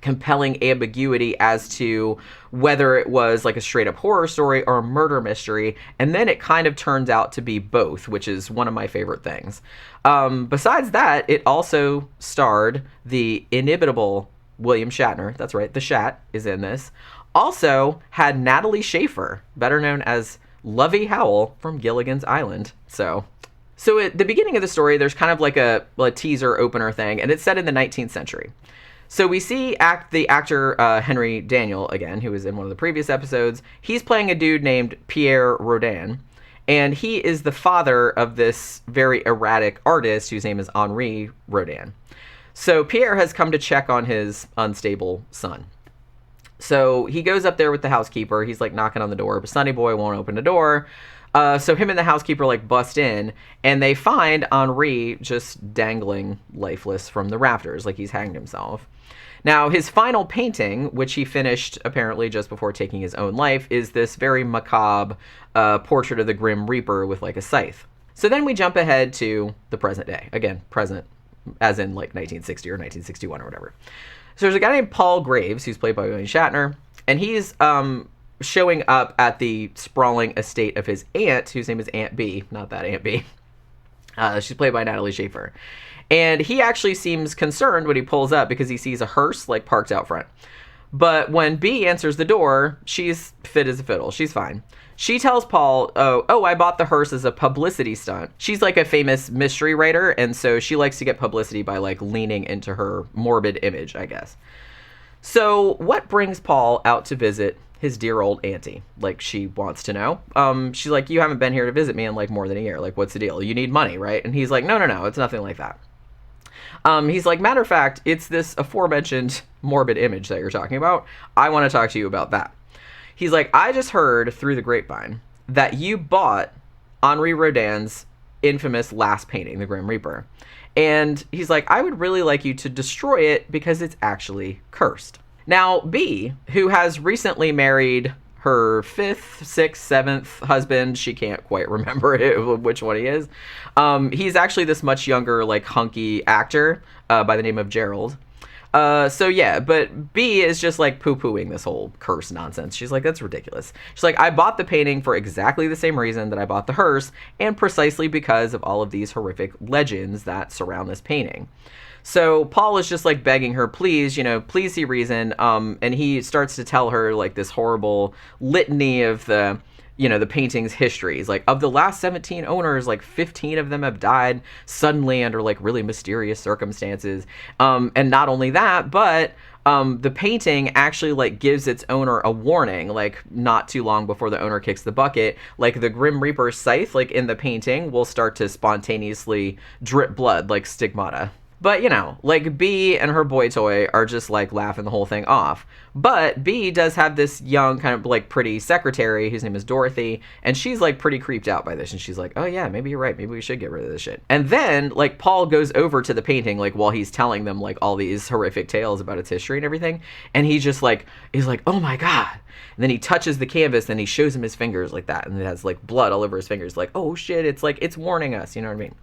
compelling ambiguity as to whether it was like a straight up horror story or a murder mystery. And then it kind of turns out to be both, which is one of my favorite things. Besides that, it also starred the inimitable William Shatner. That's right, the Shat is in this. Also had Natalie Schafer, better known as Lovey Howell from Gilligan's Island. So at the beginning of the story, there's kind of like a teaser opener thing, and it's set in the 19th century. So we see the actor Henry Daniel again, who was in one of the previous episodes. He's playing a dude named Pierre Rodin, and he is the father of this very erratic artist whose name is Henri Rodin. So Pierre has come to check on his unstable son. So he goes up there with the housekeeper. He's like knocking on the door, but Sonny Boy won't open the door. So him and the housekeeper like bust in, and they find Henri just dangling lifeless from the rafters, like he's hanged himself. Now, his final painting, which he finished apparently just before taking his own life, is this very macabre portrait of the Grim Reaper with like a scythe. So then we jump ahead to the present day. Again, present as in like 1960 or 1961 or whatever. So there's a guy named Paul Graves, who's played by William Shatner, and he's showing up at the sprawling estate of his aunt, whose name is Aunt B, not that Aunt B. She's played by Natalie Schafer. And he actually seems concerned when he pulls up because he sees a hearse like parked out front. But when B answers the door, she's fit as a fiddle. She's fine. She tells Paul, oh, I bought the hearse as a publicity stunt. She's like a famous mystery writer, and so she likes to get publicity by like leaning into her morbid image, I guess. So what brings Paul out to visit his dear old auntie? Like, she wants to know. She's like, you haven't been here to visit me in like more than a year. Like, what's the deal? You need money, right? And he's like, no, it's nothing like that. He's like, matter of fact, it's this aforementioned morbid image that you're talking about. I want to talk to you about that. He's like, I just heard through the grapevine that you bought Henri Rodin's infamous last painting, The Grim Reaper. And he's like, I would really like you to destroy it because it's actually cursed. Now, B, who has recently married her 5th, 6th, 7th husband, she can't quite remember which one he is. He's actually this much younger, like, hunky actor by the name of Gerald. So yeah, but B is just like poo-pooing this whole curse nonsense. She's like, that's ridiculous. She's like, I bought the painting for exactly the same reason that I bought the hearse, and precisely because of all of these horrific legends that surround this painting. So Paul is just like begging her, please, please see reason. And he starts to tell her like this horrible litany of the painting's histories. Like, of the last 17 owners, like 15 of them have died suddenly under like really mysterious circumstances. And not only that, but the painting actually like gives its owner a warning, like not too long before the owner kicks the bucket. Like, the Grim Reaper's scythe, like in the painting, will start to spontaneously drip blood like stigmata. But, like, B and her boy toy are just, like, laughing the whole thing off. But B does have this young, kind of, like, pretty secretary whose name is Dorothy, and she's, like, pretty creeped out by this, and she's like, oh, yeah, maybe you're right. Maybe we should get rid of this shit. And then, like, Paul goes over to the painting, like, while he's telling them, like, all these horrific tales about its history and everything, and he just, like, is like, oh, my God. And then he touches the canvas, and he shows him his fingers like that, and it has, like, blood all over his fingers, like, oh, shit, it's, like, it's warning us, you know what I mean?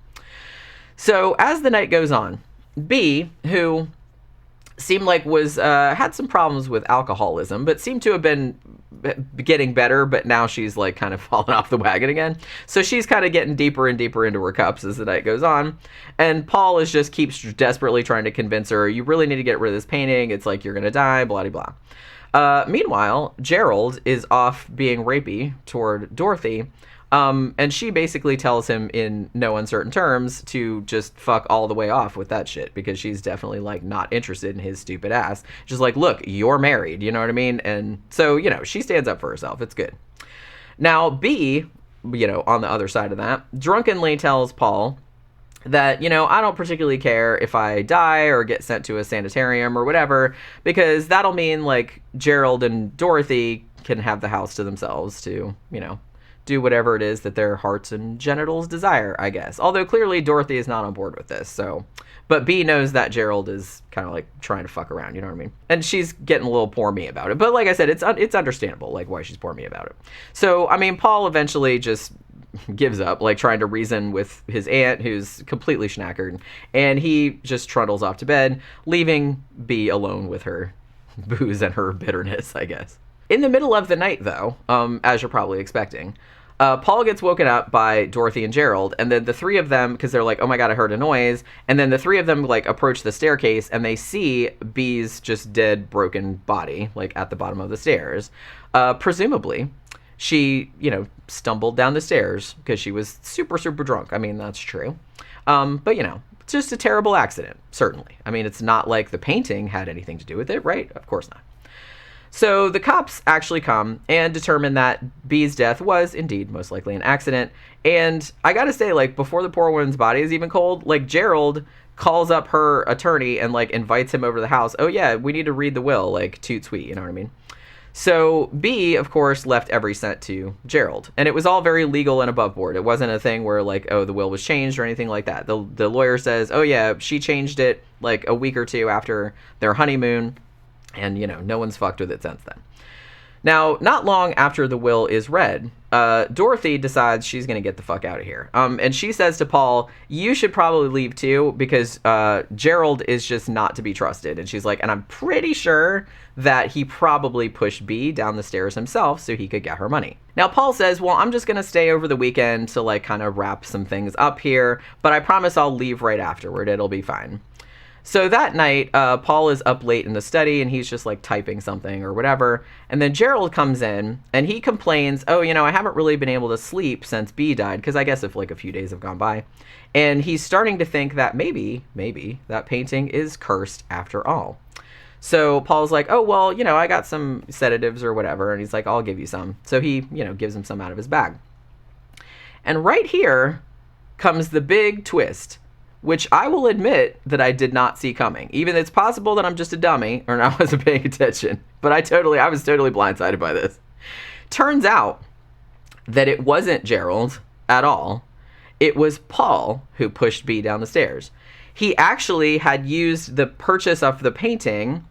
So, as the night goes on, B, who seemed like was had some problems with alcoholism, but seemed to have been getting better, but now she's like kind of fallen off the wagon again. So she's kind of getting deeper and deeper into her cups as the night goes on. And Paul is just keeps desperately trying to convince her, you really need to get rid of this painting. It's like you're going to die, blah, blah, blah. Meanwhile, Gerald is off being rapey toward Dorothy. And she basically tells him in no uncertain terms to just fuck all the way off with that shit, because she's definitely like not interested in his stupid ass. Just like, look, you're married, you know what I mean? And so, you know, she stands up for herself. It's good. Now, B, you know, on the other side of that, drunkenly tells Paul that, you know, I don't particularly care if I die or get sent to a sanitarium or whatever, because that'll mean like Gerald and Dorothy can have the house to themselves to, you know, do whatever it is that their hearts and genitals desire, I guess. Although clearly Dorothy is not on board with this, so. But B knows that Gerald is kind of like trying to fuck around, you know what I mean? And she's getting a little poor me about it. But like I said, it's understandable, like, why she's poor me about it. So, I mean, Paul eventually just gives up, like, trying to reason with his aunt, who's completely schnackered. And he just trundles off to bed, leaving B alone with her booze and her bitterness, I guess. In the middle of the night, though, as you're probably expecting, Paul gets woken up by Dorothy and Gerald, and then the three of them, because they're like, oh my god, I heard a noise, and then the three of them, like, approach the staircase, and they see B's just dead, broken body, like, at the bottom of the stairs. Presumably, she, you know, stumbled down the stairs, because she was super, super drunk. I mean, that's true. But, you know, it's just a terrible accident, certainly. I mean, it's not like the painting had anything to do with it, right? Of course not. So the cops actually come and determine that B's death was indeed most likely an accident. And I gotta say, like, before the poor woman's body is even cold, like, Gerald calls up her attorney and, like, invites him over to the house. Oh yeah, we need to read the will, like, toot sweet, you know what I mean? So B, of course, left every cent to Gerald. And it was all very legal and above board. It wasn't a thing where, like, oh, the will was changed or anything like that. The lawyer says, oh yeah, she changed it, like, a week or two after their honeymoon. And, you know, no one's fucked with it since then. Now, not long after the will is read, Dorothy decides she's going to get the fuck out of here. And she says to Paul, you should probably leave too, because Gerald is just not to be trusted. And she's like, and I'm pretty sure that he probably pushed B down the stairs himself so he could get her money. Now, Paul says, well, I'm just going to stay over the weekend to, like, kind of wrap some things up here, but I promise I'll leave right afterward. It'll be fine. So that night, Paul is up late in the study, and he's just, like, typing something or whatever. And then Gerald comes in, and he complains, oh, you know, I haven't really been able to sleep since B died, because I guess if, like, a few days have gone by. And he's starting to think that maybe that painting is cursed after all. So Paul's like, oh, well, you know, I got some sedatives or whatever. And he's like, I'll give you some. So he, you know, gives him some out of his bag. And right here comes the big twist, which I will admit that I did not see coming. Even it's possible that I'm just a dummy or I wasn't paying attention, but I was totally blindsided by this. Turns out that it wasn't Gerald at all. It was Paul who pushed B down the stairs. He actually had used the purchase of the painting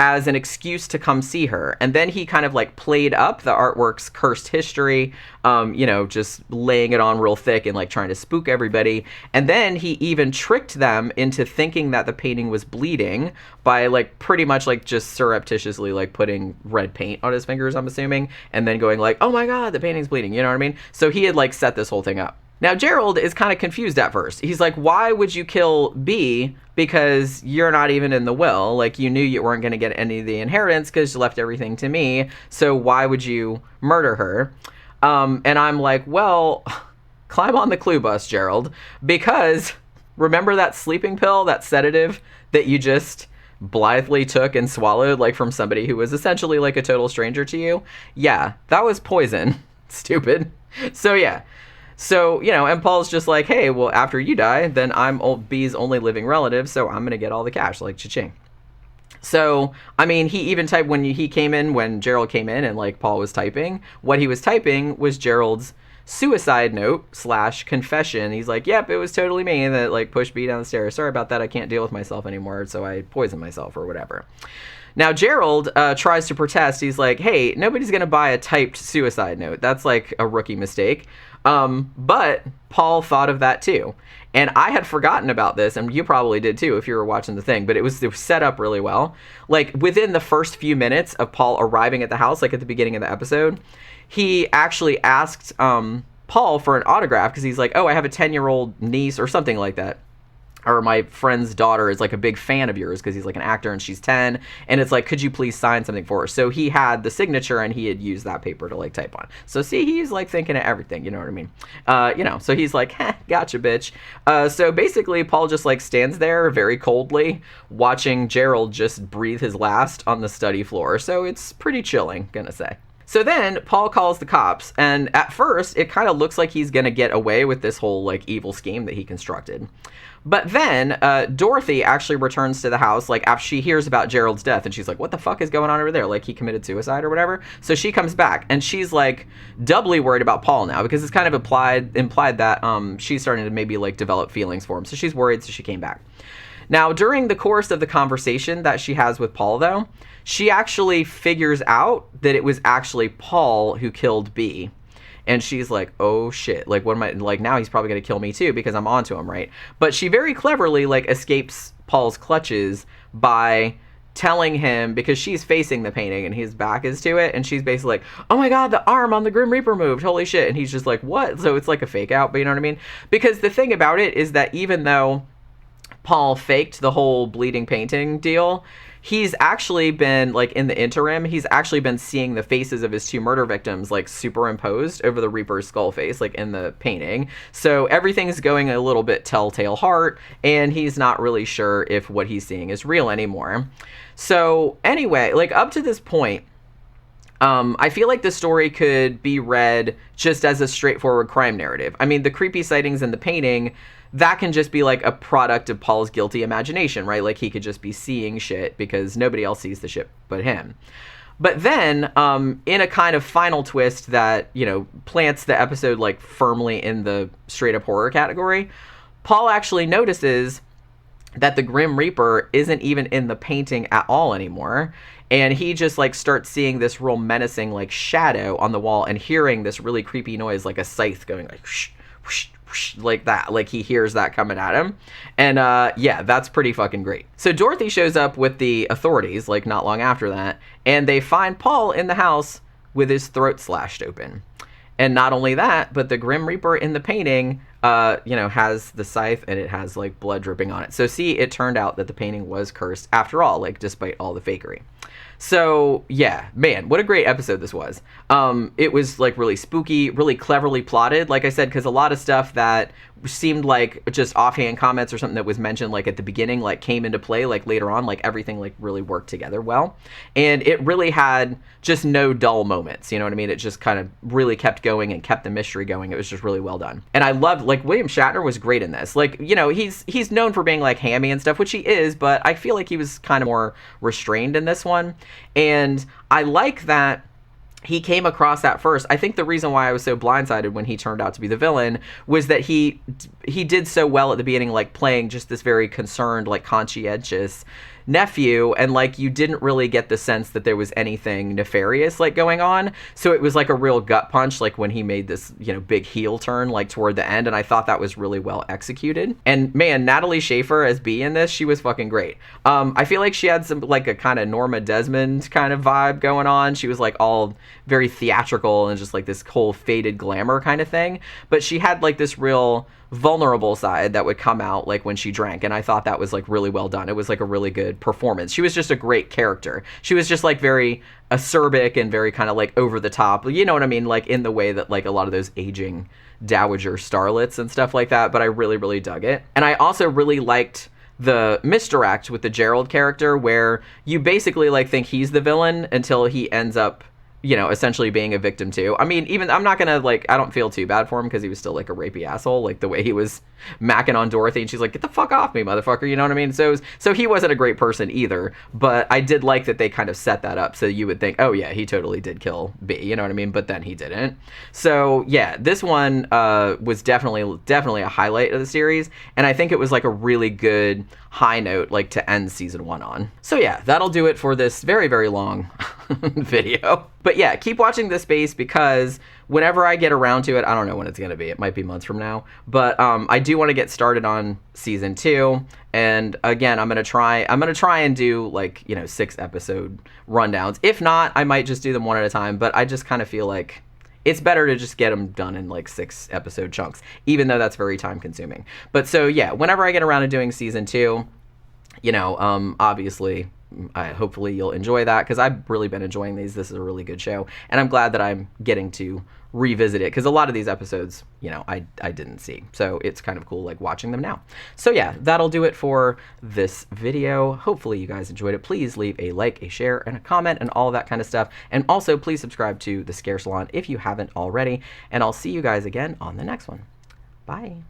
as an excuse to come see her. And then he kind of, like, played up the artwork's cursed history, you know, just laying it on real thick and, like, trying to spook everybody. And then he even tricked them into thinking that the painting was bleeding by, like, pretty much, like, just surreptitiously, like, putting red paint on his fingers, I'm assuming, and then going like, oh my god, the painting's bleeding, you know what I mean? So he had, like, set this whole thing up. Now, Gerald is kind of confused at first. He's like, why would you kill B? Because you're not even in the will. Like, you knew you weren't going to get any of the inheritance because you left everything to me. So why would you murder her? And I'm like, well, climb on the clue bus, Gerald. Because remember that sleeping pill, that sedative that you just blithely took and swallowed, like, from somebody who was essentially like a total stranger to you? Yeah, that was poison. Stupid. So yeah. So, you know, and Paul's just like, hey, well, after you die, then I'm B's only living relative, so I'm going to get all the cash, like, cha-ching. So, I mean, he even typed when Gerald came in and, like, Paul was typing, what he was typing was Gerald's suicide note / confession. He's like, yep, it was totally me that, like, pushed B down the stairs. Sorry about that, I can't deal with myself anymore, so I poisoned myself or whatever. Now, Gerald tries to protest. He's like, hey, nobody's going to buy a typed suicide note. That's, like, a rookie mistake. But Paul thought of that too. And I had forgotten about this, and you probably did too if you were watching the thing, but it was set up really well. Like, within the first few minutes of Paul arriving at the house, like at the beginning of the episode, he actually asked Paul for an autograph because he's like, oh, I have a 10-year-old niece or something like that. Or my friend's daughter is like a big fan of yours because he's like an actor and she's 10. And it's like, could you please sign something for her? So he had the signature and he had used that paper to like type on. So see, he's like thinking of everything. You know what I mean? So he's like, gotcha, bitch. So basically Paul just like stands there very coldly watching Gerald just breathe his last on the study floor. So it's pretty chilling, gonna say. So then Paul calls the cops, and at first it kind of looks like he's going to get away with this whole like evil scheme that he constructed. But then Dorothy actually returns to the house like after she hears about Gerald's death, and she's like, what the fuck is going on over there? Like he committed suicide or whatever. So she comes back and she's like doubly worried about Paul now because it's kind of implied that she's starting to maybe like develop feelings for him. So she's worried, so she came back. Now, during the course of the conversation that she has with Paul, though, she actually figures out that it was actually Paul who killed B. And she's like, oh shit, like what am I, like now he's probably going to kill me too because I'm onto him, right? But she very cleverly like escapes Paul's clutches by telling him, because she's facing the painting and his back is to it, and she's basically like, oh my god, the arm on the Grim Reaper moved, holy shit. And he's just like, what? So it's like a fake out, but you know what I mean? Because the thing about it is that even though Paul faked the whole bleeding painting deal, he's actually been, like, in the interim, he's actually been seeing the faces of his two murder victims, like, superimposed over the Reaper's skull face, like, in the painting. So everything's going a little bit telltale heart, and he's not really sure if what he's seeing is real anymore. So, anyway, like, up to this point, I feel like the story could be read just as a straightforward crime narrative. I mean, the creepy sightings in the painting, that can just be like a product of Paul's guilty imagination, right? Like he could just be seeing shit because nobody else sees the shit but him. But then, in a kind of final twist that, you know, plants the episode like firmly in the straight up horror category, Paul actually notices that the Grim Reaper isn't even in the painting at all anymore. And he just like starts seeing this real menacing like shadow on the wall and hearing this really creepy noise, like a scythe going like whoosh, whoosh, whoosh, like that. Like he hears that coming at him. And yeah, that's pretty fucking great. So Dorothy shows up with the authorities like not long after that, and they find Paul in the house with his throat slashed open. And not only that, but the Grim Reaper in the painting, you know, has the scythe and it has like blood dripping on it. So see, it turned out that the painting was cursed after all, like despite all the fakery. So yeah, man, what a great episode this was. It was like really spooky, really cleverly plotted, like I said, because a lot of stuff that seemed like just offhand comments or something that was mentioned like at the beginning like came into play like later on, like everything like really worked together well. And it really had just no dull moments, you know what I mean? It just kind of really kept going and kept the mystery going. It was just really well done. And I loved, like, William Shatner was great in this. Like, you know, he's known for being like hammy and stuff, which he is, but I feel like he was kind of more restrained in this one. And I like that he came across at first. I think the reason why I was so blindsided when he turned out to be the villain was that he did so well at the beginning, like playing just this very concerned, like conscientious nephew, and like you didn't really get the sense that there was anything nefarious like going on. So it was like a real gut punch, like when he made this, you know, big heel turn like toward the end, and I thought that was really well executed. And man, Natalie Schafer as Bee in this, she was fucking great. I feel like she had some like a kind of Norma Desmond kind of vibe going on. She was like all very theatrical and just like this whole faded glamour kind of thing, but she had like this real vulnerable side that would come out like when she drank, and I thought that was like really well done. It was like a really good performance. She was just a great character. She was just like very acerbic and very kind of like over the top, you know what I mean, like in the way that like a lot of those aging dowager starlets and stuff like that. But I really dug it. And I also really liked the misdirect with the Gerald character, where you basically like think he's the villain until he ends up, you know, essentially being a victim too. I mean, even, I'm not gonna, like, I don't feel too bad for him because he was still, like, a rapey asshole, like, the way he was macking on Dorothy, and she's like, get the fuck off me, motherfucker, you know what I mean? So he wasn't a great person either, but I did like that they kind of set that up so you would think, oh yeah, he totally did kill B, you know what I mean? But then he didn't. So, yeah, this one was definitely a highlight of the series, and I think it was, like, a really good high note, like, to end season 1 on. So, yeah, that'll do it for this very long video. But yeah, keep watching this space because whenever I get around to it, I don't know when it's going to be. It might be months from now. But I do want to get started on season 2. And again, I'm going to try and do like, 6 episode rundowns. If not, I might just do them one at a time. But I just kind of feel like it's better to just get them done in like 6 episode chunks, even though that's very time consuming. But so yeah, whenever I get around to doing season 2, obviously, hopefully you'll enjoy that because I've really been enjoying these. This is a really good show, and I'm glad that I'm getting to revisit it because a lot of these episodes, I didn't see, so it's kind of cool like watching them now. So yeah, that'll do it for this video. Hopefully you guys enjoyed it. Please leave a like, a share, and a comment, and all of that kind of stuff. And also please subscribe to the Scare Salon if you haven't already. And I'll see you guys again on the next one. Bye.